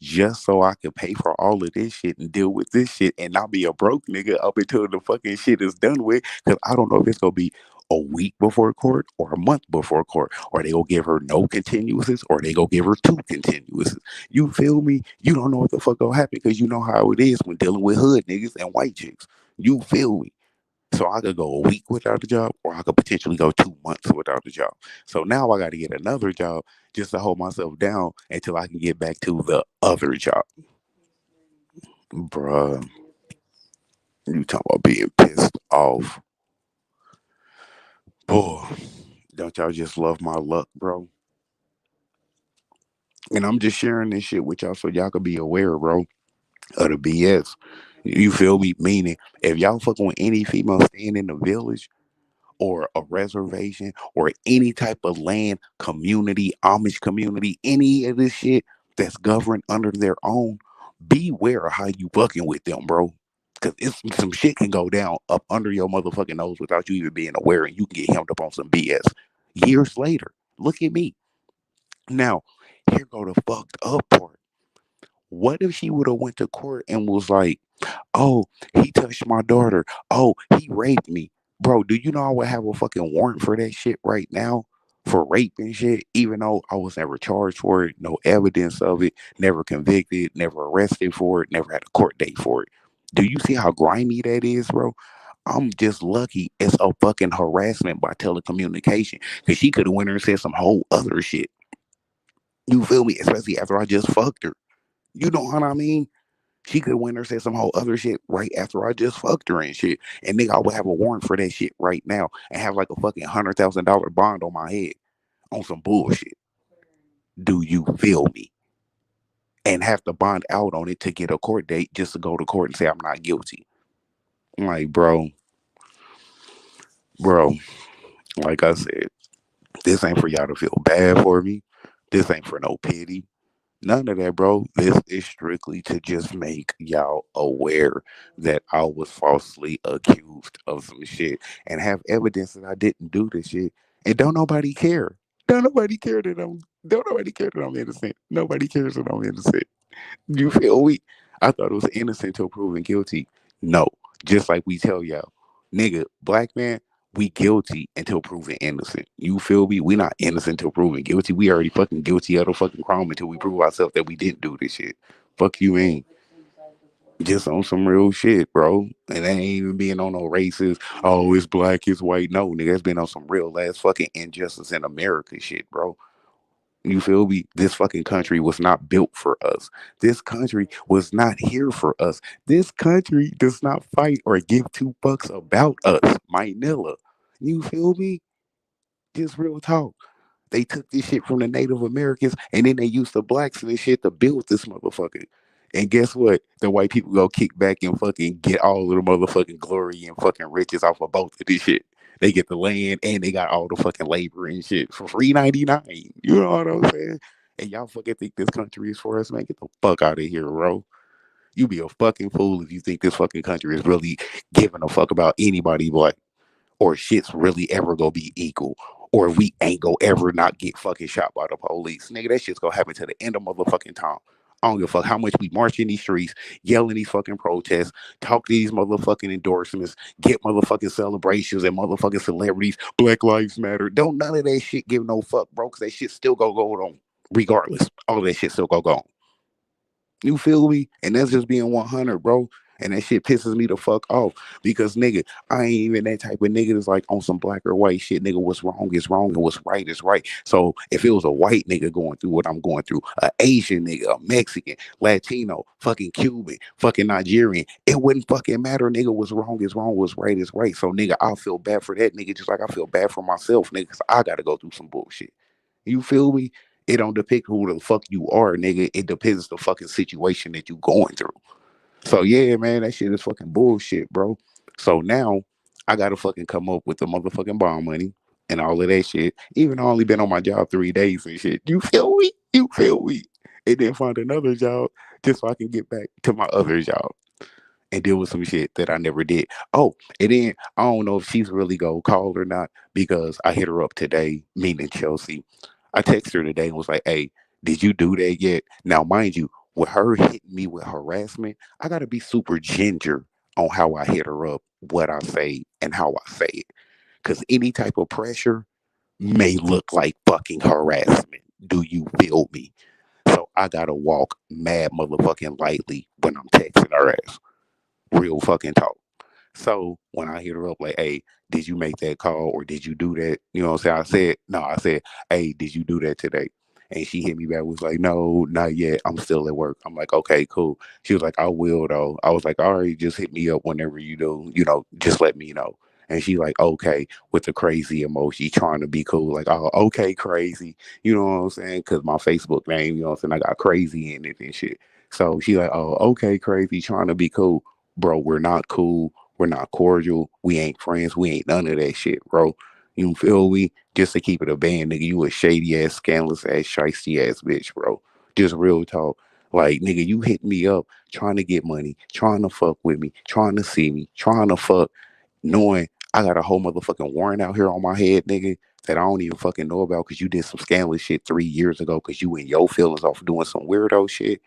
just so I can pay for all of this shit and deal with this shit and not be a broke nigga up until the fucking shit is done with. Because I don't know if it's gonna be a week before court or a month before court, or they gonna give her no continuances, or they gonna give her two continuances. You feel me? You don't know what the fuck gonna happen because you know how it is when dealing with hood niggas and white chicks. You feel me? So I could go a week without a job, or I could potentially go 2 months without a job. So now I got to get another job just to hold myself down until I can get back to the other job. Bruh, you talking about being pissed off. Boy, don't y'all just love my luck, bro? And I'm just sharing this shit with y'all so y'all can be aware, bro, of the BS. You feel me? Meaning, if y'all fucking with any female staying in the village, or a reservation or any type of land community, Amish community, any of this shit that's governed under their own, beware of how you fucking with them, bro. Cause it's some shit can go down up under your motherfucking nose without you even being aware, and you can get hemmed up on some BS years later. Look at me now. Here go the fucked up part. What if she would have went to court and was like, oh, he touched my daughter. Oh, he raped me. Bro, do you know I would have a fucking warrant for that shit right now? For rape and shit, even though I was never charged for it, no evidence of it, never convicted, never arrested for it, never had a court date for it. Do you see how grimy that is, bro? I'm just lucky it's a fucking harassment by telecommunication. Cause she could have went there and said some whole other shit. You feel me? Especially after I just fucked her. You know what I mean? She could win or say some whole other shit right after I just fucked her and shit. And nigga, I would have a warrant for that shit right now and have like a fucking $100,000 bond on my head on some bullshit. Do you feel me? and have to bond out on it to get a court date just to go to court and say I'm not guilty. I'm like, bro, like I said, this ain't for y'all to feel bad for me. This ain't for no pity. None of that, bro. This is strictly to just make y'all aware that I was falsely accused of some shit and have evidence that I didn't do this shit. And don't nobody care. Don't nobody care that I'm innocent. Nobody cares that I'm innocent. You feel me? I thought it was innocent till proven guilty. No. Just like we tell y'all, nigga, black man, we guilty until proven innocent. You feel me? We not innocent until proven guilty. We already fucking guilty of the fucking crime until we prove ourselves that we didn't do this shit. Fuck you mean? Just on some real shit, bro. And that ain't even being on no racist, oh, it's black, it's white. No, nigga, it's been on some real ass fucking injustice in America shit, bro. You feel me? This fucking country was not built for us. This country was not here for us. This country does not fight or give two fucks about us. Manila. You feel me? Just real talk. They took this shit from the Native Americans and then they used the blacks and this shit to build this motherfucker. And guess what? The white people go kick back and fucking get all of the motherfucking glory and fucking riches off of both of this shit. They get the land and they got all the fucking labor and shit for free 99. You know what I'm saying? And y'all fucking think this country is for us, man. Get the fuck out of here, bro. You be a fucking fool if you think this fucking country is really giving a fuck about anybody black or shit's really ever gonna be equal, or we ain't gonna ever not get fucking shot by the police. Nigga, that shit's gonna happen to the end of motherfucking time. I don't give a fuck how much we march in these streets, yell in these fucking protests, talk to these motherfucking endorsements, get motherfucking celebrations and motherfucking celebrities. Black Lives Matter. Don't none of that shit give no fuck, bro, because that shit still gonna go on. Regardless. All of that shit still gonna go on. You feel me? And that's just being 100, bro. And that shit pisses me the fuck off because nigga, I ain't even that type of nigga that's like on some black or white shit. Nigga, what's wrong is wrong and what's right is right. So if it was a white nigga going through what I'm going through, a Asian nigga, a Mexican, Latino, fucking Cuban, fucking Nigerian, it wouldn't fucking matter. Nigga, what's wrong is wrong, what's right is right. So nigga, I feel bad for that nigga just like I feel bad for myself, nigga, because I gotta go through some bullshit. You feel me? It don't depict who the fuck you are, nigga. It depends the fucking situation that you going through. So yeah, man, that shit is fucking bullshit, bro. So now I gotta fucking come up with the motherfucking bond money and all of that shit. Even though I only been on my job 3 days and shit. You feel me? You feel me? And then find another job just so I can get back to my other job and deal with some shit that I never did. Oh, and then I don't know if she's really gonna call or not because I hit her up today, meaning Chelsea. I texted her today and was like, "Hey, did you do that yet?" Now, mind you, with her hitting me with harassment, I gotta be super ginger on how I hit her up, what I say, and how I say it. Cause any type of pressure may look like fucking harassment. Do you feel me? So I gotta walk mad motherfucking lightly when I'm texting her ass. Real fucking talk. So when I hit her up, like, hey, did you make that call or did you do that? You know what I'm saying? I said, no, I said, hey, did you do that today? And she hit me back, was like, no, not yet. I'm still at work. I'm like, okay, cool. She was like, I will though. I was like, all right, just hit me up whenever you do, just let me know. And she like, okay, with the crazy emoji, trying to be cool, like, oh, okay, crazy. You know what I'm saying? Because my Facebook name, you know what I'm saying? I got crazy in it and shit. So she like, oh, okay, crazy, trying to be cool. Bro, we're not cool. We're not cordial. We ain't friends. We ain't none of that shit, bro. You feel me? Just to keep it a band, nigga, you a shady ass, scandalous ass, shiesty ass bitch, bro. Just real talk. Like, nigga, you hit me up trying to get money, trying to fuck with me, trying to see me, trying to fuck, knowing I got a whole motherfucking warrant out here on my head, nigga, that I don't even fucking know about because you did some scandalous shit 3 years ago because you in your feelings off doing some weirdo shit.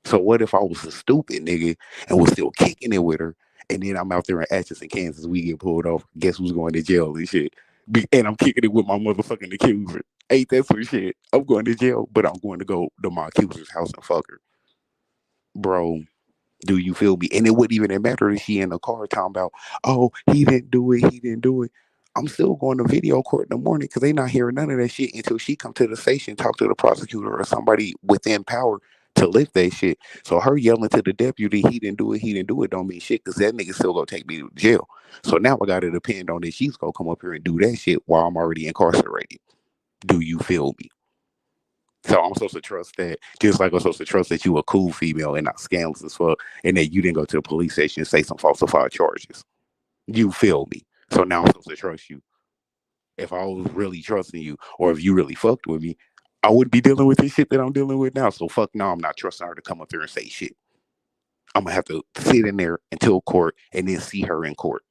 So what if I was a stupid nigga and was still kicking it with her, and then I'm out there in Atchison, Kansas, we get pulled off. Guess who's going to jail and shit? And I'm kicking it with my motherfucking accuser. Ain't that some shit? I'm going to jail, but I'm going to go to my accuser's house and fuck her, bro. Do you feel me? And it wouldn't even matter if she in the car talking about, oh, he didn't do it, he didn't do it. I'm still going to video court in the morning because they not hearing none of that shit until she come to the station, talk to the prosecutor or somebody within power to lift that shit. So her yelling to the deputy, he didn't do it, don't mean shit because that nigga still gonna take me to jail. So now I gotta depend on that she's gonna come up here and do that shit while I'm already incarcerated. Do you feel me? So I'm supposed to trust that, just like I'm supposed to trust that you a cool female and not scandalous as fuck, and that you didn't go to the police station and say some falsified charges. You feel me? So now I'm supposed to trust you. If I was really trusting you, or if you really fucked with me, I wouldn't be dealing with this shit that I'm dealing with now. So fuck no, I'm not trusting her to come up there and say shit. I'm gonna have to sit in there until court and then see her in court.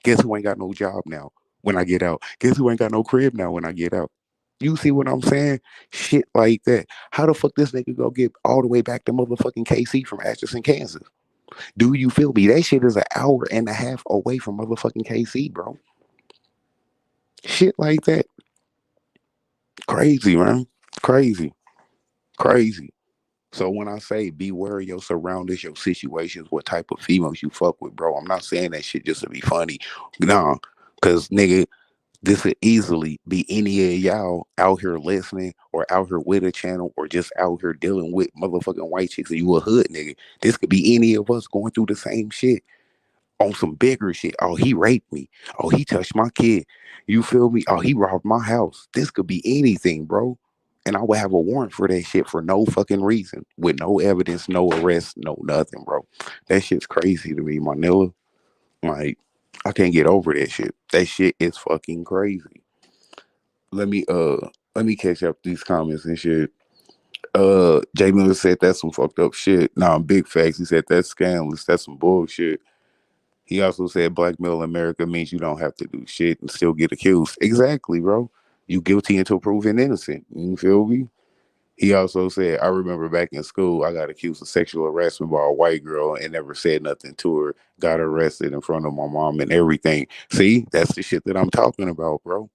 Guess who ain't got no job now when I get out? Guess who ain't got no crib now when I get out? You see what I'm saying? Shit like that. How the fuck this nigga go get all the way back to motherfucking KC from Atchison, Kansas? Do you feel me? That shit is an hour and a half away from motherfucking KC, bro. Shit like that. Crazy, man. Crazy. Crazy. So when I say beware of your surroundings, your situations, what type of females you fuck with, bro, I'm not saying that shit just to be funny. Nah, cause nigga, this could easily be any of y'all out here listening or out here with a channel or just out here dealing with motherfucking white chicks and you a hood nigga. This could be any of us going through the same shit on some bigger shit. Oh, he raped me. Oh, he touched my kid. You feel me? Oh, he robbed my house. This could be anything, bro. And I would have a warrant for that shit for no fucking reason, with no evidence, no arrest, no nothing, bro. That shit's crazy to me, Manila. Like, I can't get over that shit. That shit is fucking crazy. Let me let me catch up these comments and shit. Jay Miller said that's some fucked up shit. Nah, big facts. He said that's scandalous. That's some bullshit. He also said blackmail in America means you don't have to do shit and still get accused. Exactly, bro. You guilty until proven innocent. You feel me? He also said, I remember back in school, I got accused of sexual harassment by a white girl and never said nothing to her. Got arrested in front of my mom and everything. See, that's the shit that I'm talking about, bro.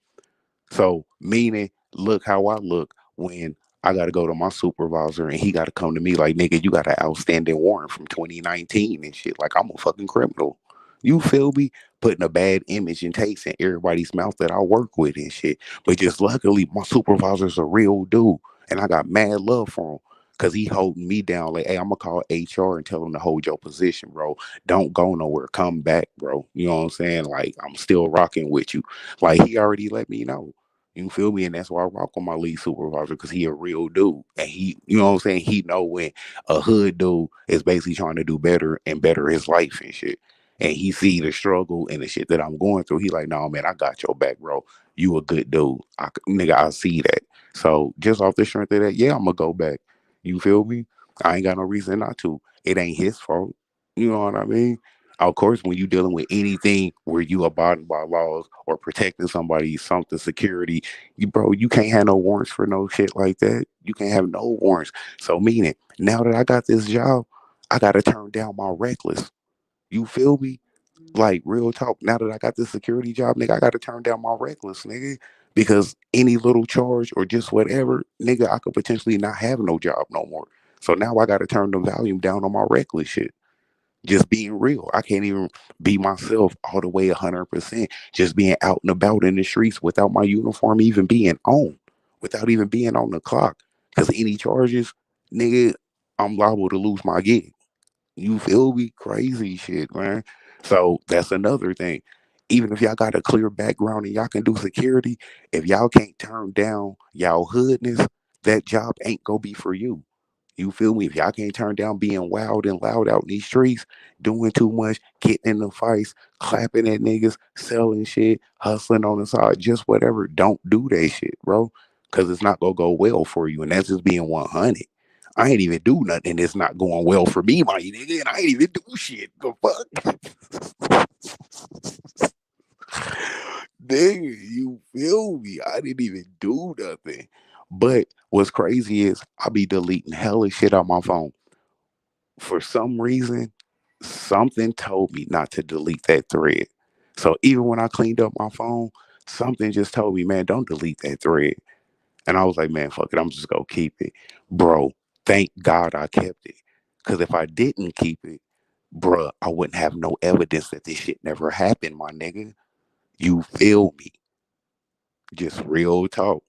So, meaning, look how I look when I got to go to my supervisor and he got to come to me like, nigga, you got an outstanding warrant from 2019 and shit. Like, I'm a fucking criminal. You feel me? Putting a bad image and taste in everybody's mouth that I work with and shit. But just luckily, my supervisor's a real dude. And I got mad love for him. Cause he holding me down like, hey, I'm gonna call HR and tell them to hold your position, bro. Don't go nowhere. Come back, bro. You know what I'm saying? Like, I'm still rocking with you. Like, he already let me know. You feel me? And that's why I rock with my lead supervisor because he a real dude. And he, you know what I'm saying? He know when a hood dude is basically trying to do better and better his life and shit. And he see the struggle and the shit that I'm going through. He like, no, man, I got your back, bro. You a good dude. Nigga, I see that. So just off the strength of that, yeah, I'm gonna go back. You feel me? I ain't got no reason not to. It ain't his fault. You know what I mean? Of course, when you dealing with anything where you abiding by laws or protecting somebody, something security, bro, you can't have no warrants for no shit like that. You can't have no warrants. So meaning, now that I got this job, I gotta turn down my reckless. You feel me? Like real talk. Now that I got this security job, nigga, I gotta turn down my reckless, nigga. Because any little charge or just whatever, nigga, I could potentially not have no job no more. So now I gotta turn the volume down on my reckless shit. Just being real. I can't even be myself all the way 100%. Just being out and about in the streets without my uniform even being on, without even being on the clock. Because any charges, nigga, I'm liable to lose my gig. You feel me? Crazy shit, man. So that's another thing. Even if y'all got a clear background and y'all can do security, if y'all can't turn down y'all hoodness, that job ain't gonna be for you. You feel me? If y'all can't turn down being wild and loud out in these streets, doing too much, getting in the fights, clapping at niggas, selling shit, hustling on the side, just whatever, don't do that shit, bro. Cause it's not gonna go well for you. And that's just being 100. I ain't even do nothing. It's not going well for me, my nigga. And I ain't even do shit. The fuck? Nigga, you feel me? I didn't even do nothing. But what's crazy is I be deleting hella shit on my phone. For some reason, something told me not to delete that thread. So even when I cleaned up my phone, something just told me, man, don't delete that thread. And I was like, man, fuck it. I'm just going to keep it. Bro, thank God I kept it. Because if I didn't keep it, bruh, I wouldn't have no evidence that this shit never happened, my nigga. You feel me? Just real talk.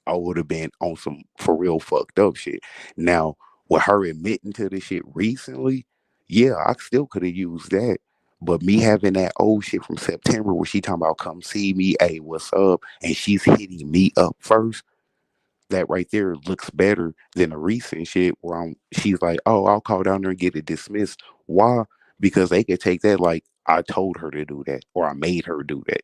I would have been on some for real fucked up shit. Now, with her admitting to the shit recently, yeah, I still could have used that. But me having that old shit from September where she talking about come see me, hey, what's up? And she's hitting me up first. That right there looks better than a recent shit where she's like, oh, I'll call down there and get it dismissed. Why? Because they could take that like I told her to do that or I made her do that.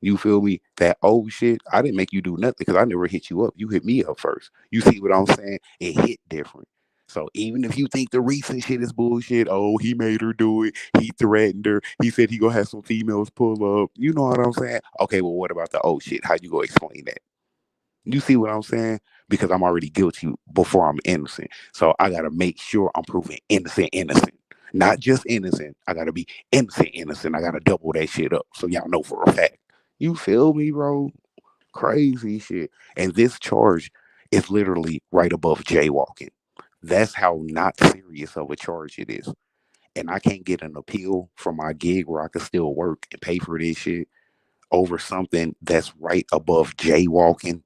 You feel me? That old shit, I didn't make you do nothing because I never hit you up. You hit me up first. You see what I'm saying? It hit different. So even if you think the recent shit is bullshit, oh, he made her do it. He threatened her. He said he gonna have some females pull up. You know what I'm saying? Okay, well, what about the old shit? How you gonna explain that? You see what I'm saying? Because I'm already guilty before I'm innocent. So I gotta make sure I'm proven innocent. Not just innocent. I gotta be innocent. I gotta double that shit up so y'all know for a fact. You feel me, bro? Crazy shit. And this charge is literally right above jaywalking. That's how not serious of a charge it is. And I can't get an appeal from my gig where I can still work and pay for this shit over something that's right above jaywalking.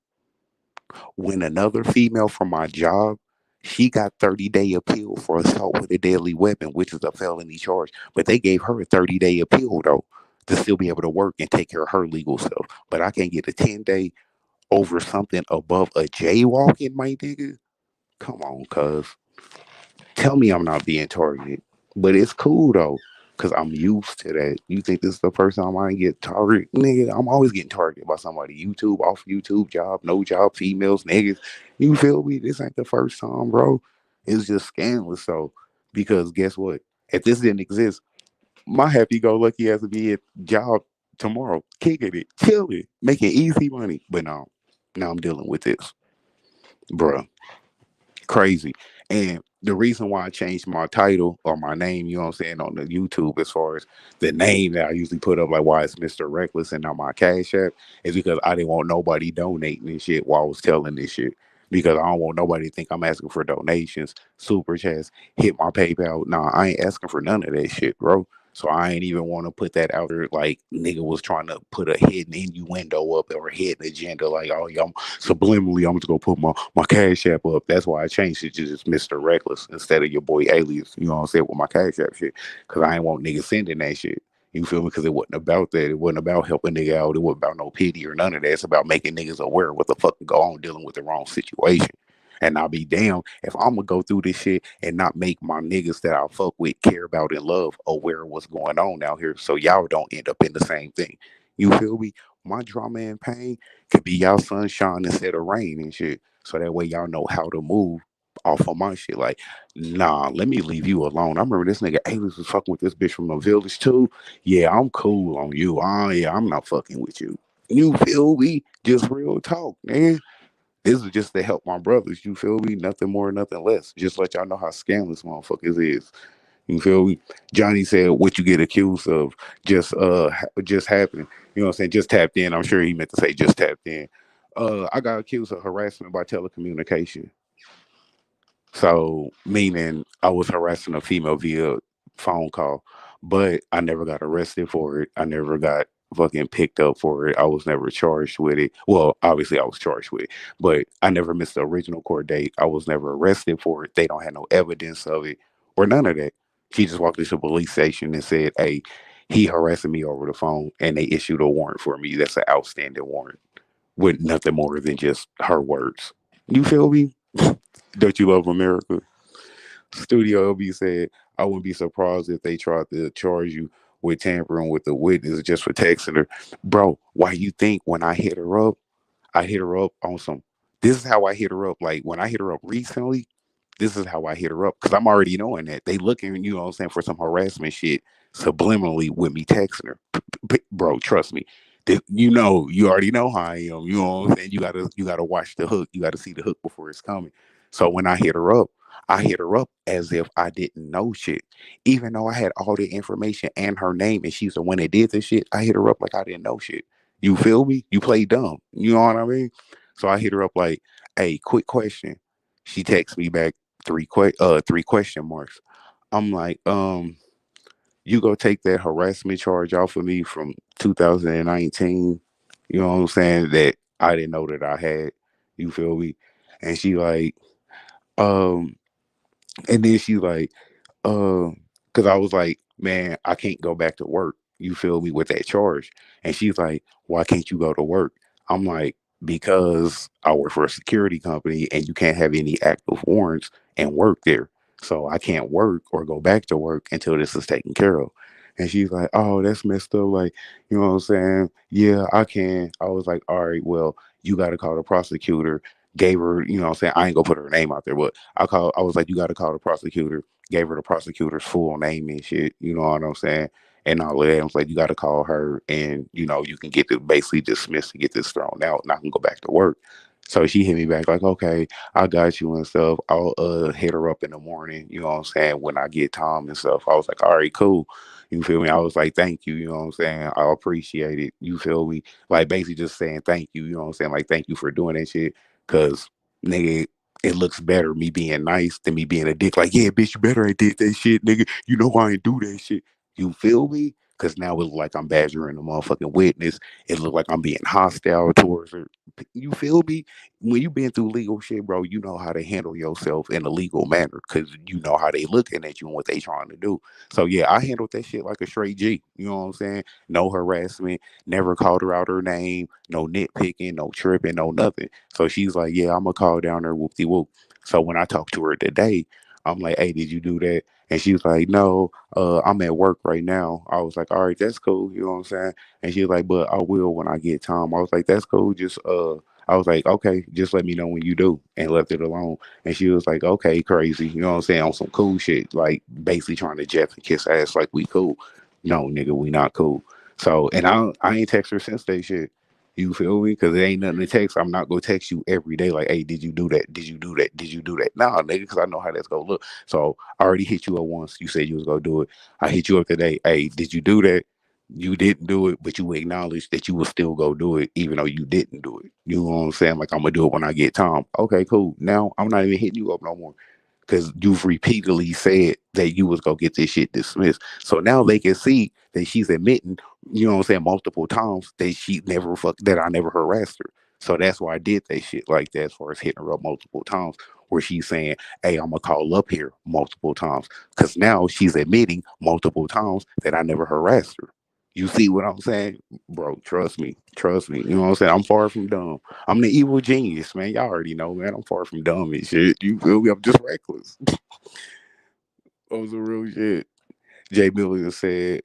When another female from my job, she got 30-day appeal for assault with a deadly weapon, which is a felony charge. But they gave her a 30-day appeal though to still be able to work and take care of her legal stuff. But I can't get a 10-day over something above a jaywalking, my nigga. Come on, cuz. Tell me I'm not being targeted. But it's cool though, because I'm used to that. You think this is the first time I get targeted? Nigga, I'm always getting targeted by somebody. YouTube, off YouTube, job, no job, females, niggas. You feel me? This ain't the first time, bro. It's just scandalous. So, because guess what? If this didn't exist, my happy go lucky has to be a job tomorrow, kicking it, chilling, making easy money. But no, now I'm dealing with this, bruh. Crazy. And the reason why I changed my title or my name, you know what I'm saying, on the YouTube as far as the name that I usually put up, like why it's Mr. Reckless and not my Cash App, is because I didn't want nobody donating this shit while I was telling this shit. Because I don't want nobody to think I'm asking for donations, super chats, hit my PayPal. Nah, I ain't asking for none of that shit, bro. So I ain't even want to put that out there like nigga was trying to put a hidden innuendo up or a hidden agenda like, oh, yeah, subliminally, I'm just gonna put my Cash App up. That's why I changed it to just Mr. Reckless instead of your boy Alias. You know what I'm saying, with my Cash App shit, because I ain't want niggas sending that shit. You feel me? Because it wasn't about that. It wasn't about helping nigga out. It wasn't about no pity or none of that. It's about making niggas aware of what the fuck can go on dealing with the wrong situation. And I'll be damned if I'm gonna go through this shit and not make my niggas that I fuck with, care about, and love aware of what's going on out here, so y'all don't end up in the same thing. You feel me? My drama and pain could be y'all sunshine instead of rain and shit. So that way y'all know how to move off of my shit. Like, nah, let me leave you alone. I remember this nigga Alias was fucking with this bitch from the village too. Yeah, I'm cool on you. Yeah, I'm not fucking with you. You feel me? Just real talk, man. This is just to help my brothers. You feel me? Nothing more, nothing less. Just let y'all know how scandalous motherfuckers is. You feel me? Johnny said what you get accused of just happened. You know what I'm saying? Just tapped in. I'm sure he meant to say just tapped in. I got accused of harassment by telecommunication. So meaning I was harassing a female via phone call, but I never got arrested for it. I never got fucking picked up for it. I was never charged with it. Well, obviously I was charged with it, but I never missed the original court date. I was never arrested for it. They don't have no evidence of it or none of that. She just walked into the police station and said, "Hey, he harassing me over the phone," and they issued a warrant for me. That's an outstanding warrant with nothing more than just her words. You feel me? Don't you love America? Studio LB said, I wouldn't be surprised if they tried to charge you with tampering with the witness just for texting her. Bro, why you think when I hit her up on some, this is how I hit her up. Like when I hit her up recently, this is how I hit her up. Cause I'm already knowing that. They looking, you know what I'm saying, for some harassment shit subliminally with me texting her. Bro, trust me. You already know how I am. You know what I'm saying? You gotta watch the hook. You gotta see the hook before it's coming. So when I hit her up as if I didn't know shit. Even though I had all the information and her name and she's the one that did this shit, I hit her up like I didn't know shit. You feel me? You play dumb. You know what I mean? So I hit her up like, hey, quick question. She texts me back three question marks. I'm like, you go take that harassment charge off of me from 2019. You know what I'm saying? That I didn't know that I had. You feel me? And she like, um, and then she like, because I was like, man, I can't go back to work. You feel me with that charge? And she's like, why can't you go to work? I'm like, because I work for a security company and you can't have any active warrants and work there. So I can't work or go back to work until this is taken care of. And she's like, oh, that's messed up. Like, you know what I'm saying? Yeah, I can. I was like, all right, well, you got to call the prosecutor. Gave her, you know what I'm saying? I ain't gonna put her name out there, but I was like, you got to call the prosecutor. Gave her the prosecutor's full name and shit. You know what I'm saying? And all of that. I was like, you got to call her, and you can get this basically dismissed and get this thrown out, and I can go back to work. So she hit me back like, okay, I got you and stuff. I'll hit her up in the morning. You know what I'm saying? When I get time and stuff, I was like, all right, cool. You feel me? I was like, thank you. You know what I'm saying? I appreciate it. You feel me? Like basically just saying thank you. You know what I'm saying? Like thank you for doing that shit. Cause nigga, it looks better me being nice than me being a dick. Like, yeah, bitch, you better ain't did that shit, nigga. You know I ain't do that shit. You feel me? Because now it look like I'm badgering the motherfucking witness. It look like I'm being hostile towards her. You feel me? When you been through legal shit, bro, you know how to handle yourself in a legal manner because you know how they looking at you and what they trying to do. So yeah, I handled that shit like a straight G. You know what I'm saying? No harassment. Never called her out her name. No nitpicking. No tripping. No nothing. So she's like, yeah, I'm gonna call down there. Whoop de whoop. So when I talked to her today, I'm like, hey, did you do that? And she was like, no, I'm at work right now. I was like, all right, that's cool. You know what I'm saying? And she was like, but I will when I get time. I was like, that's cool. I was like, okay, just let me know when you do, and left it alone. And she was like, okay, crazy. You know what I'm saying? On some cool shit, like basically trying to Jeff and kiss ass like we cool. No, nigga, we not cool. So, and I ain't text her since that shit. You feel me? Because it ain't nothing to text. I'm not gonna text you every day like, hey, did you do that? Did you do that? Did you do that? Nah, nigga, because I know how that's gonna look. So I already hit you up once. You said you was gonna do it. I hit you up today. Hey, did you do that? You didn't do it, but you acknowledged that you will still go do it, even though you didn't do it. You know what I'm saying? Like I'm gonna do it when I get time. Okay, cool. Now I'm not even hitting you up no more because you've repeatedly said that you was gonna get this shit dismissed. So now they can see that she's admitting, you know what I'm saying, multiple times that she never that I never harassed her. So that's why I did that shit like that as far as hitting her up multiple times, where she's saying, hey, I'm gonna call up here multiple times. Cause now she's admitting multiple times that I never harassed her. You see what I'm saying? Bro, trust me. Trust me. You know what I'm saying? I'm far from dumb. I'm the evil genius, man. Y'all already know, man. I'm far from dumb and shit. You feel me? I'm just reckless. That was a real shit. Jay Miller said,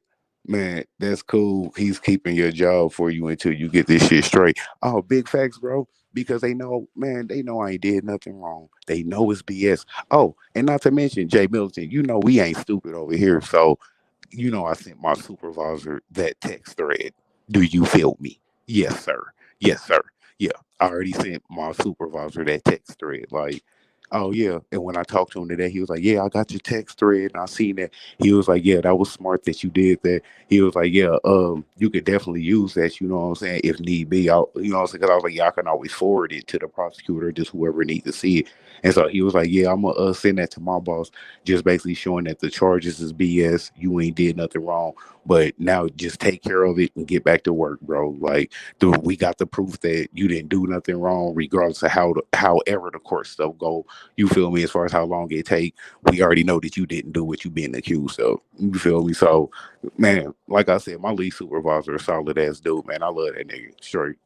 man, that's cool. He's keeping your job for you until you get this shit straight. Oh, big facts, bro. Because they know, man, they know I ain't did nothing wrong. They know it's BS. Oh, and not to mention, Jay Middleton, you know we ain't stupid over here. So I sent my supervisor that text thread. Do you feel me? Yes, sir. Yes, sir. Yeah, I already sent my supervisor that text thread. Like, oh yeah. And when I talked to him today, he was like, "Yeah, I got your text thread, and I seen that." He was like, "Yeah, that was smart that you did that." He was like, "Yeah, you could definitely use that. You know what I'm saying? If need be, you know what I'm saying? Because I was like, yeah, I can always forward it to the prosecutor, just whoever needs to see it." And so he was like, "Yeah, I'm gonna send that to my boss, just basically showing that the charges is BS. You ain't did nothing wrong, but now just take care of it and get back to work, bro. Like, we got the proof that you didn't do nothing wrong, regardless of however the court stuff go. You feel me? As far as how long it take, we already know that you didn't do what you being accused of. You feel me? So, man, like I said, my lead supervisor, a solid ass dude, man. I love that nigga,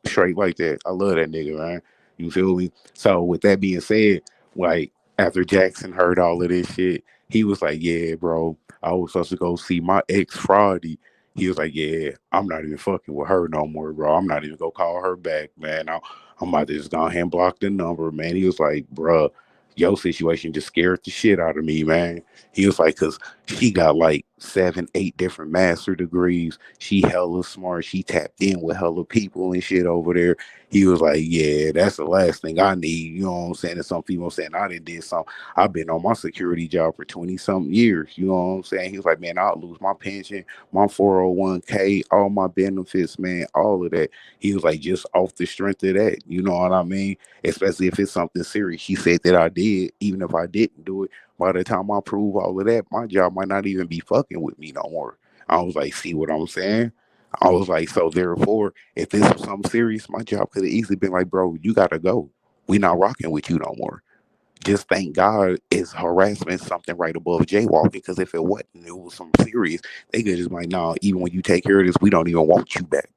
straight like that. I love that nigga, man. You feel me? So, with that being said, like after Jackson heard all of this shit, he was like, "Yeah, bro, I was supposed to go see my ex Friday." He was like, "Yeah, I'm not even fucking with her no more, bro. I'm not even gonna call her back, man. I'm about to just go ahead and block the number, man." He was like, "Bro, your situation just scared the shit out of me, man." He was like, "Cause she got like 7, 8 different master degrees. She hella smart. She tapped in with hella people and shit over there." He was like, "Yeah, that's the last thing I need." You know what I'm saying? And some people saying I did something. I've been on my security job for 20 something years. You know what I'm saying? He was like, "Man, I'll lose my pension, my 401k, all my benefits, man, all of that." He was like, "Just off the strength of that." You know what I mean? Especially if it's something serious. He said that I did, even if I didn't do it, by the time I prove all of that, my job might not even be fucking with me no more. I was like, see what I'm saying? I was like, so therefore, if this was something serious, my job could have easily been like, bro, you gotta go. We not rocking with you no more. Just thank God is harassment something right above jaywalking. Because if it wasn't, it was some serious. They could just be like, nah, even when you take care of this, we don't even want you back.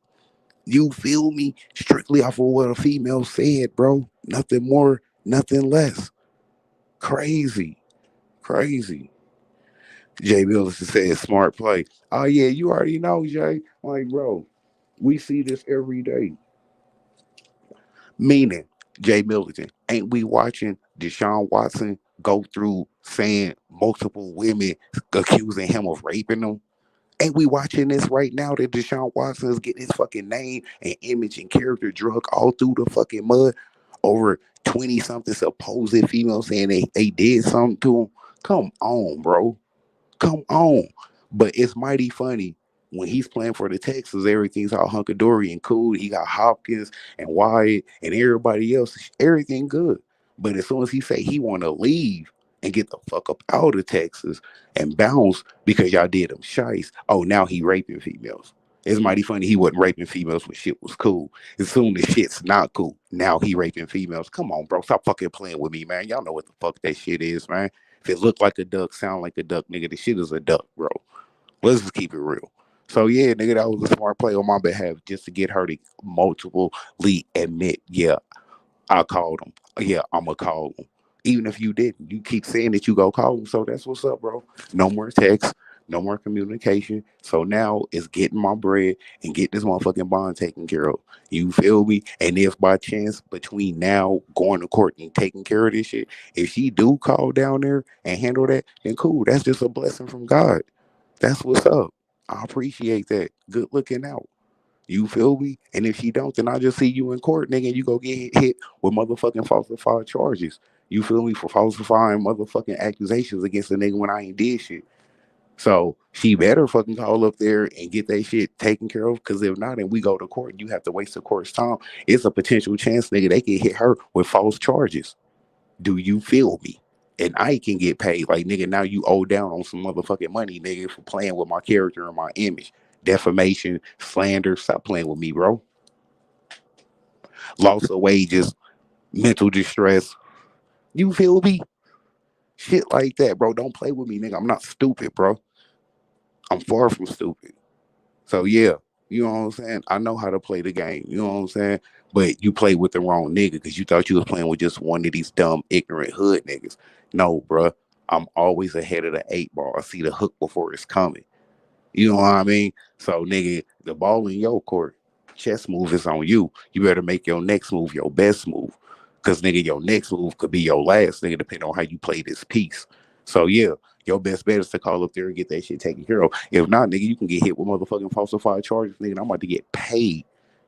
You feel me? Strictly off of what a female said, bro. Nothing more, nothing less. Crazy. Crazy. Jay Mills said smart play. Oh yeah, you already know, Jay. Like, bro, we see this every day. Meaning, Jay Milligan, ain't we watching Deshaun Watson go through saying multiple women accusing him of raping them? Ain't we watching this right now that Deshaun Watson is getting his fucking name and image and character drug all through the fucking mud over 20 something supposed females saying they did something to him? Come on, bro. Come on. But it's mighty funny when he's playing for the Texans, everything's all hunky dory and cool. He got Hopkins and Wyatt and everybody else, everything good. But as soon as he say he want to leave and get the fuck up out of Texas and bounce because y'all did him shice, oh now he raping females. It's mighty funny he wasn't raping females when shit was cool. As soon as shit's not cool, now he raping females. Come on, bro, stop fucking playing with me, man. Y'all know what the fuck that shit is, man. If it look like a duck, sound like a duck, nigga, the shit is a duck, bro. Let's just keep it real. So yeah, nigga, that was a smart play on my behalf just to get her to multiply admit, yeah, I called him. Yeah, I'ma call him. Even if you didn't, you keep saying that you go call him. So that's what's up, bro. No more text, no more communication. So now it's getting my bread and get this motherfucking bond taken care of. You feel me? And if by chance between now going to court and taking care of this shit, if she do call down there and handle that, then cool. That's just a blessing from God. That's what's up. I appreciate that. Good looking out. You feel me? And if she don't, then I just see you in court, nigga, and you go get hit with motherfucking falsified charges. You feel me? For falsifying motherfucking accusations against a nigga when I ain't did shit. So she better fucking call up there and get that shit taken care of. Cause if not, and we go to court, and you have to waste the court's time. It's a potential chance, nigga, they can hit her with false charges. Do you feel me? And I can get paid. Like, nigga, now you owe down on some motherfucking money, nigga, for playing with my character and my image. Defamation, slander. Stop playing with me, bro. Loss of wages, mental distress. You feel me? Shit like that, bro. Don't play with me, nigga. I'm not stupid, bro. I'm far from stupid. So yeah, you know what I'm saying? I know how to play the game. You know what I'm saying? But you played with the wrong nigga because you thought you was playing with just one of these dumb, ignorant hood niggas. No, bruh. I'm always ahead of the eight ball. I see the hook before it's coming. You know what I mean? So, nigga, the ball in your court. Chess move is on you. You better make your next move your best move. Cause nigga, your next move could be your last, nigga, depending on how you play this piece. So yeah, your best bet is to call up there and get that shit taken care of. If not, nigga, you can get hit with motherfucking falsified charges, nigga. And I'm about to get paid.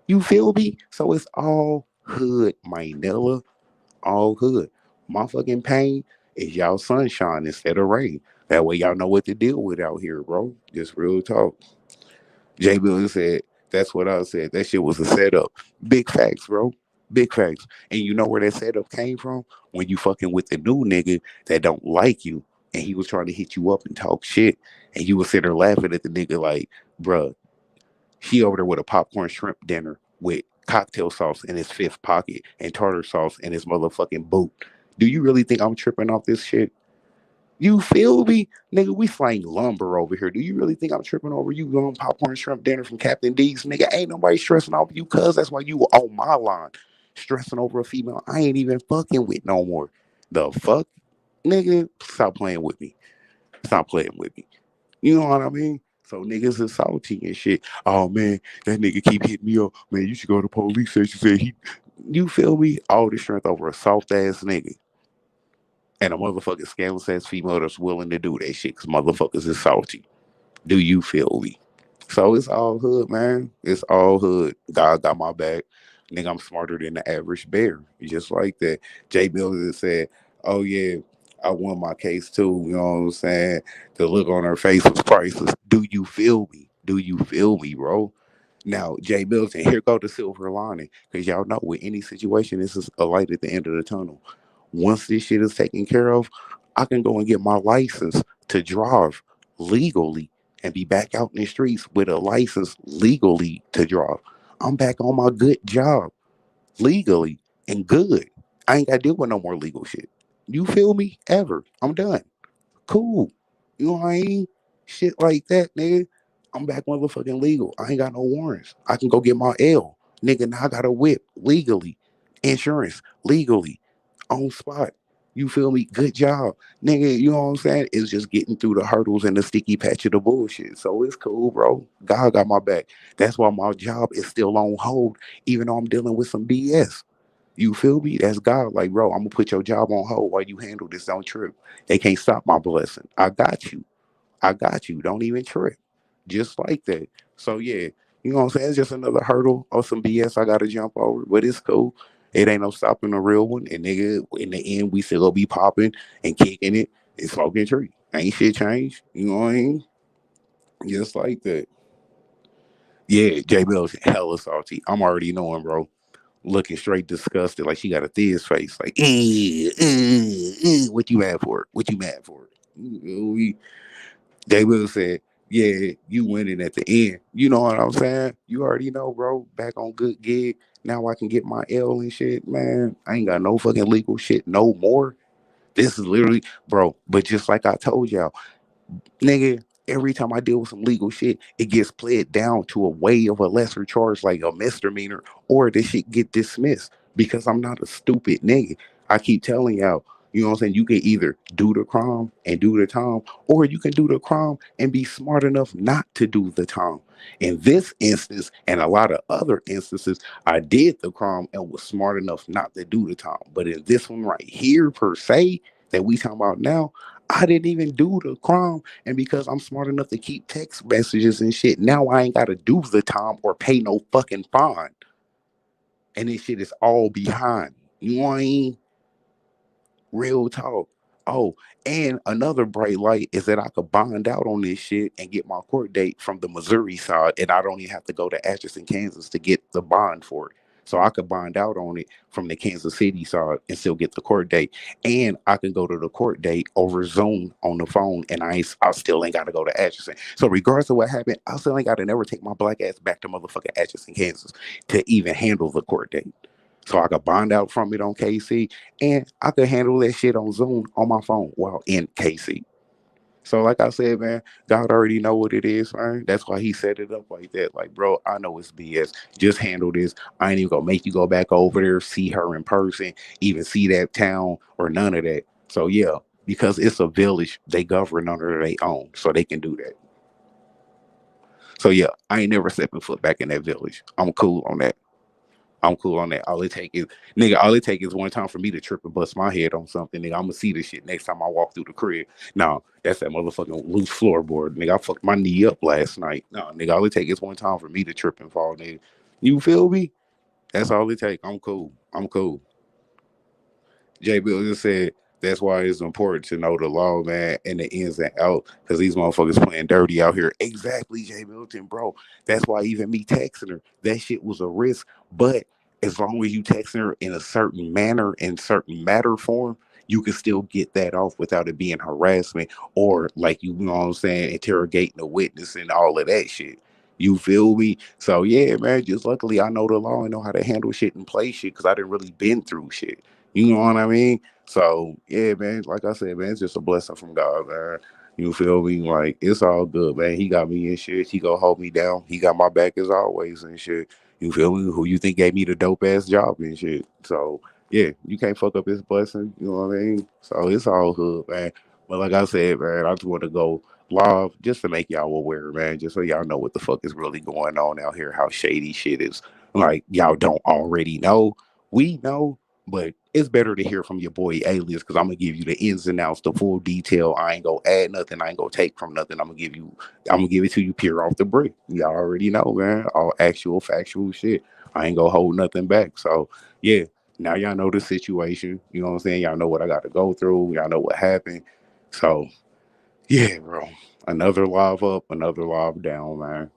You feel me? So it's all hood, my Nella. All hood. My fucking pain is y'all sunshine instead of rain. That way y'all know what to deal with out here, bro. Just real talk. Jay Billy said, that's what I said. That shit was a setup. Big facts, bro. Big facts. And you know where that setup came from? When you fucking with the new nigga that don't like you and he was trying to hit you up and talk shit. And you was sitting there laughing at the nigga like, bruh, he over there with a popcorn shrimp dinner with cocktail sauce in his fifth pocket and tartar sauce in his motherfucking boot. Do you really think I'm tripping off this shit? You feel me? Nigga, we flying lumber over here. Do you really think I'm tripping over you going popcorn shrimp dinner from Captain D's? Nigga, ain't nobody stressing off you, cuz that's why you were on my line. Stressing over a female I ain't even fucking with no more. The fuck? Nigga, stop playing with me. Stop playing with me. You know what I mean? So niggas is salty and shit. Oh man, that nigga keep hitting me up. Man, you should go to the police station. Say he, you feel me? All this strength over a soft ass nigga and a motherfucking scandalous ass female that's willing to do that shit because motherfuckers is salty. Do you feel me? So it's all hood, man. It's all hood. God got my back. Nigga, I'm smarter than the average bear. Just like that. Jay Miller said, oh yeah, I won my case too. You know what I'm saying? The look on her face was priceless. Do you feel me? Do you feel me, bro? Now, Jay Milton, here go the silver lining. Because y'all know with any situation, this is a light at the end of the tunnel. Once this shit is taken care of, I can go and get my license to drive legally and be back out in the streets with a license legally to drive. I'm back on my good job legally and good. I ain't got to deal with no more legal shit. You feel me? Ever. I'm done. Cool. You know what I mean? Shit like that, nigga. I'm back motherfucking legal. I ain't got no warrants. I can go get my L. Nigga, now I got a whip legally. Insurance legally. On spot. You feel me? Good job. Nigga, you know what I'm saying? It's just getting through the hurdles and the sticky patch of the bullshit. So it's cool, bro. God got my back. That's why my job is still on hold, even though I'm dealing with some BS. You feel me? That's God. Like, bro, I'm gonna put your job on hold while you handle this on trip. They can't stop my blessing. I got you. I got you. Don't even trip. Just like that. So yeah, you know what I'm saying? It's just another hurdle or some BS I gotta jump over. But it's cool. It ain't no stopping a real one. And nigga, in the end, we still gonna be popping and kicking it and smoking tree. Ain't shit changed. You know what I mean? Just like that. Yeah, J Bell's hella salty. I'm already knowing, bro. Looking straight disgusted, like she got a thiz face. Like, what you mad for? What you mad for? They will say, yeah, you winning at the end. You know what I'm saying? You already know, bro. Back on good gig. Now I can get my L and shit, man. I ain't got no fucking legal shit no more. This is literally, bro. But just like I told y'all, nigga, every time I deal with some legal shit, it gets played down to a way of a lesser charge, like a misdemeanor, or this shit get dismissed because I'm not a stupid nigga. I keep telling y'all, you know what I'm saying? You can either do the crime and do the time, or you can do the crime and be smart enough not to do the time. In this instance, and a lot of other instances, I did the crime and was smart enough not to do the time. But in this one right here, per se, that we talking about now, I didn't even do the crime. And because I'm smart enough to keep text messages and shit, now I ain't got to do the time or pay no fucking fine. And this shit is all behind. You know what I mean? Real talk. Oh, and another bright light is that I could bond out on this shit and get my court date from the Missouri side, and I don't even have to go to Atchison, Kansas to get the bond for it. So I could bond out on it from the Kansas City side and still get the court date. And I can go to the court date over Zoom on the phone, and I still ain't got to go to Atchison. So regardless of what happened, I still ain't got to never take my black ass back to motherfucking Atchison, Kansas to even handle the court date. So I could bond out from it on KC, and I could handle that shit on Zoom on my phone while in KC. So like I said, man, God already know what it is, man. That's why he set it up like that. Like, bro, I know it's BS. Just handle this. I ain't even gonna make you go back over there, see her in person, even see that town or none of that. So yeah, because it's a village, they govern under their own, so they can do that. So yeah, I ain't never stepping foot back in that village. I'm cool on that. I'm cool on that. All it take is nigga, all it take is one time for me to trip and bust my head on something, nigga. I'ma see this shit next time I walk through the crib. No, that's that motherfucking loose floorboard. Nigga, I fucked my knee up last night. No, nigga, all it take is one time for me to trip and fall, nigga. You feel me? That's all it take. I'm cool. I'm cool. J. Bill just said that's why it's important to know the law, man, and the ins and outs, because these motherfuckers playing dirty out here. Exactly, J. Milton, bro. That's why even me texting her, that shit was a risk. But as long as you texting her in a certain manner and certain matter form, you can still get that off without it being harassment or like you know what I'm saying, interrogating a witness and all of that shit. You feel me? So yeah, man. Just luckily I know the law and know how to handle shit and play shit because I didn't really been through shit. You know what I mean? So yeah, man. Like I said, man, it's just a blessing from God, man. You feel me? Like it's all good, man. He got me in shit. He gonna hold me down. He got my back as always and shit. You feel me? Who you think gave me the dope ass job and shit? So yeah, you can't fuck up his blessing. You know what I mean? So it's all good, man. But like I said, man, I just want to go live just to make y'all aware, man. Just so y'all know what the fuck is really going on out here. How shady shit is. Like y'all don't already know. We know, but it's better to hear from your boy Alias because I'm gonna give you the ins and outs, the full detail. I ain't gonna add nothing. I ain't gonna take from nothing. I'm gonna give it to you pure off the brick. Y'all already know, man. All actual, factual shit. I ain't gonna hold nothing back. So yeah, now y'all know the situation. You know what I'm saying? Y'all know what I got to go through. Y'all know what happened. So yeah, bro. Another live up, another live down, man.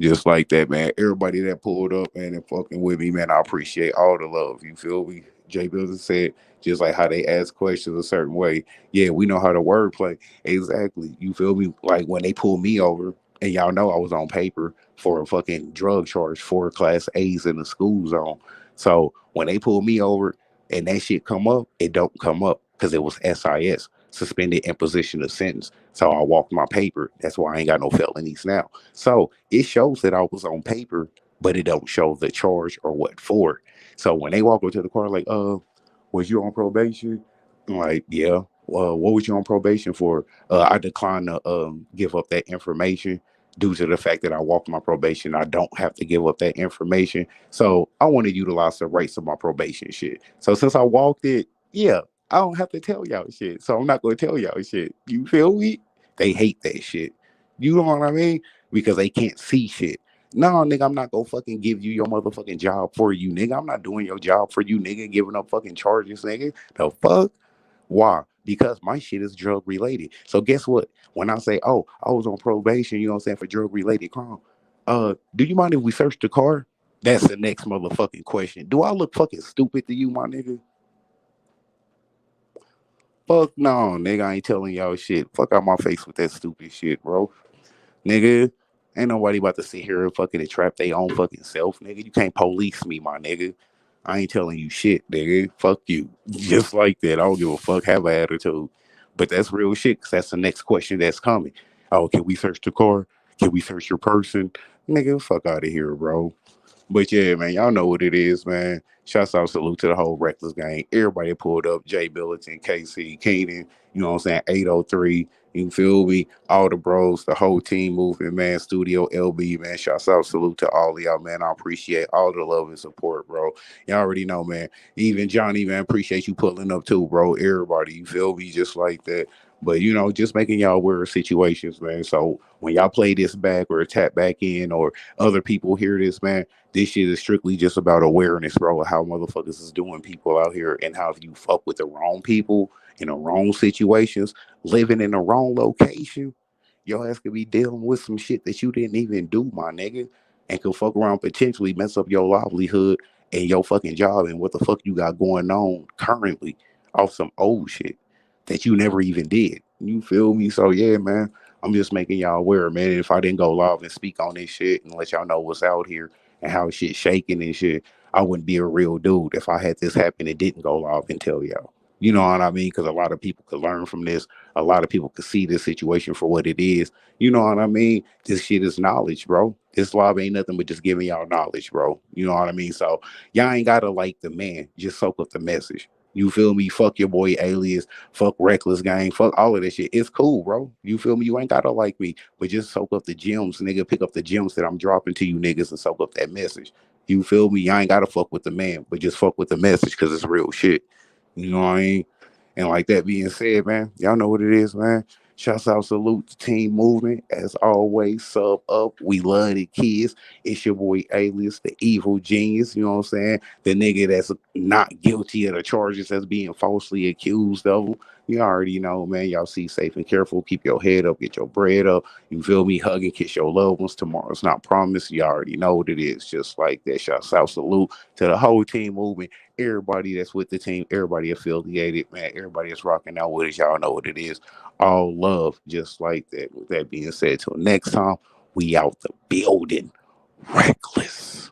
Just like that, man. Everybody that pulled up, man, and fucking with me, man, I appreciate all the love. You feel me? Jay Builder said, just like how they ask questions a certain way. Yeah, we know how to wordplay. Exactly. You feel me? Like when they pulled me over, and y'all know I was on paper for a fucking drug charge, 4 class A's in the school zone. So when they pulled me over and that shit come up, it don't come up because it was SIS. suspended imposition of sentence. So I walked my paper. That's why I ain't got no felonies now. So it shows that I was on paper, but it don't show the charge or what for. So when they walk up to the car, like, was you on probation? I'm like, yeah. Well, what was you on probation for? I declined to give up that information due to the fact that I walked my probation. I don't have to give up that information. So I want to utilize the rights of my probation shit. So since I walked it, yeah, I don't have to tell y'all shit. So I'm not going to tell y'all shit. You feel me? They hate that shit. You know what I mean? Because they can't see shit. No, nigga, I'm not gonna fucking give you your motherfucking job for you, nigga. I'm not doing your job for you, nigga, giving up fucking charges, nigga. The fuck? Why? Because my shit is drug related. So guess what? When I say, oh, I was on probation, you know what I'm saying, for drug related crime, do you mind if we search the car? That's the next motherfucking question. Do I look fucking stupid to you, my nigga? Fuck no, nigga. I ain't telling y'all shit. Fuck out my face with that stupid shit, bro. Nigga, ain't nobody about to sit here and fucking trap their own fucking self, nigga. You can't police me, my nigga. I ain't telling you shit, nigga. Fuck you. Just like that. I don't give a fuck. Have an attitude. But that's real shit, because that's the next question that's coming. Oh, can we search the car? Can we search your person? Nigga, fuck out of here, bro. But yeah, man, y'all know what it is, man. Shouts out, salute to the whole Reckless gang. Everybody pulled up. Jay Billington, KC, Keenan, you know what I'm saying? 803. You feel me? All the bros, the whole team movement, man. Studio LB, man. Shouts out, salute to all of y'all, man. I appreciate all the love and support, bro. Y'all already know, man. Even Johnny, man, appreciate you pulling up too, bro. Everybody, you feel me? Just like that. But you know, just making y'all aware of situations, man. So when y'all play this back or tap back in, or other people hear this, man, this shit is strictly just about awareness, bro, of how motherfuckers is doing people out here, and how if you fuck with the wrong people in the wrong situations, living in the wrong location, your ass could be dealing with some shit that you didn't even do, my nigga, and could fuck around, potentially mess up your livelihood and your fucking job and what the fuck you got going on currently off some old shit that you never even did. You feel me? So yeah, man. I'm just making y'all aware, man. If I didn't go live and speak on this shit and let y'all know what's out here and how shit shaking and shit, I wouldn't be a real dude if I had this happen and didn't go live and tell y'all. You know what I mean? Because a lot of people could learn from this. A lot of people could see this situation for what it is. You know what I mean? This shit is knowledge, bro. This live ain't nothing but just giving y'all knowledge, bro. You know what I mean? So y'all ain't gotta like the man. Just soak up the message. You feel me? Fuck your boy Alias. Fuck Reckless Gang. Fuck all of that shit. It's cool, bro. You feel me? You ain't gotta like me, but just soak up the gems, nigga. Pick up the gems that I'm dropping to you niggas and soak up that message. You feel me? I ain't gotta fuck with the man, but just fuck with the message, because it's real shit. You know what I mean? And like that being said, man, y'all know what it is, man. Shouts out, salute to Team Movement. As always, sub up. We love the kids. It's your boy Alias, the evil genius. You know what I'm saying? The nigga that's not guilty of the charges that's being falsely accused of them. You already know, man. Y'all see safe and careful. Keep your head up. Get your bread up. You feel me? Hug and kiss your loved ones. Tomorrow's not promised. You already know what it is. Just like that. Shouts out, salute to the whole Team Movement. Everybody that's with the team, everybody affiliated, man, everybody that's rocking out with us, y'all know what it is. All love, just like that. With that being said, till next time, we out the building. Reckless.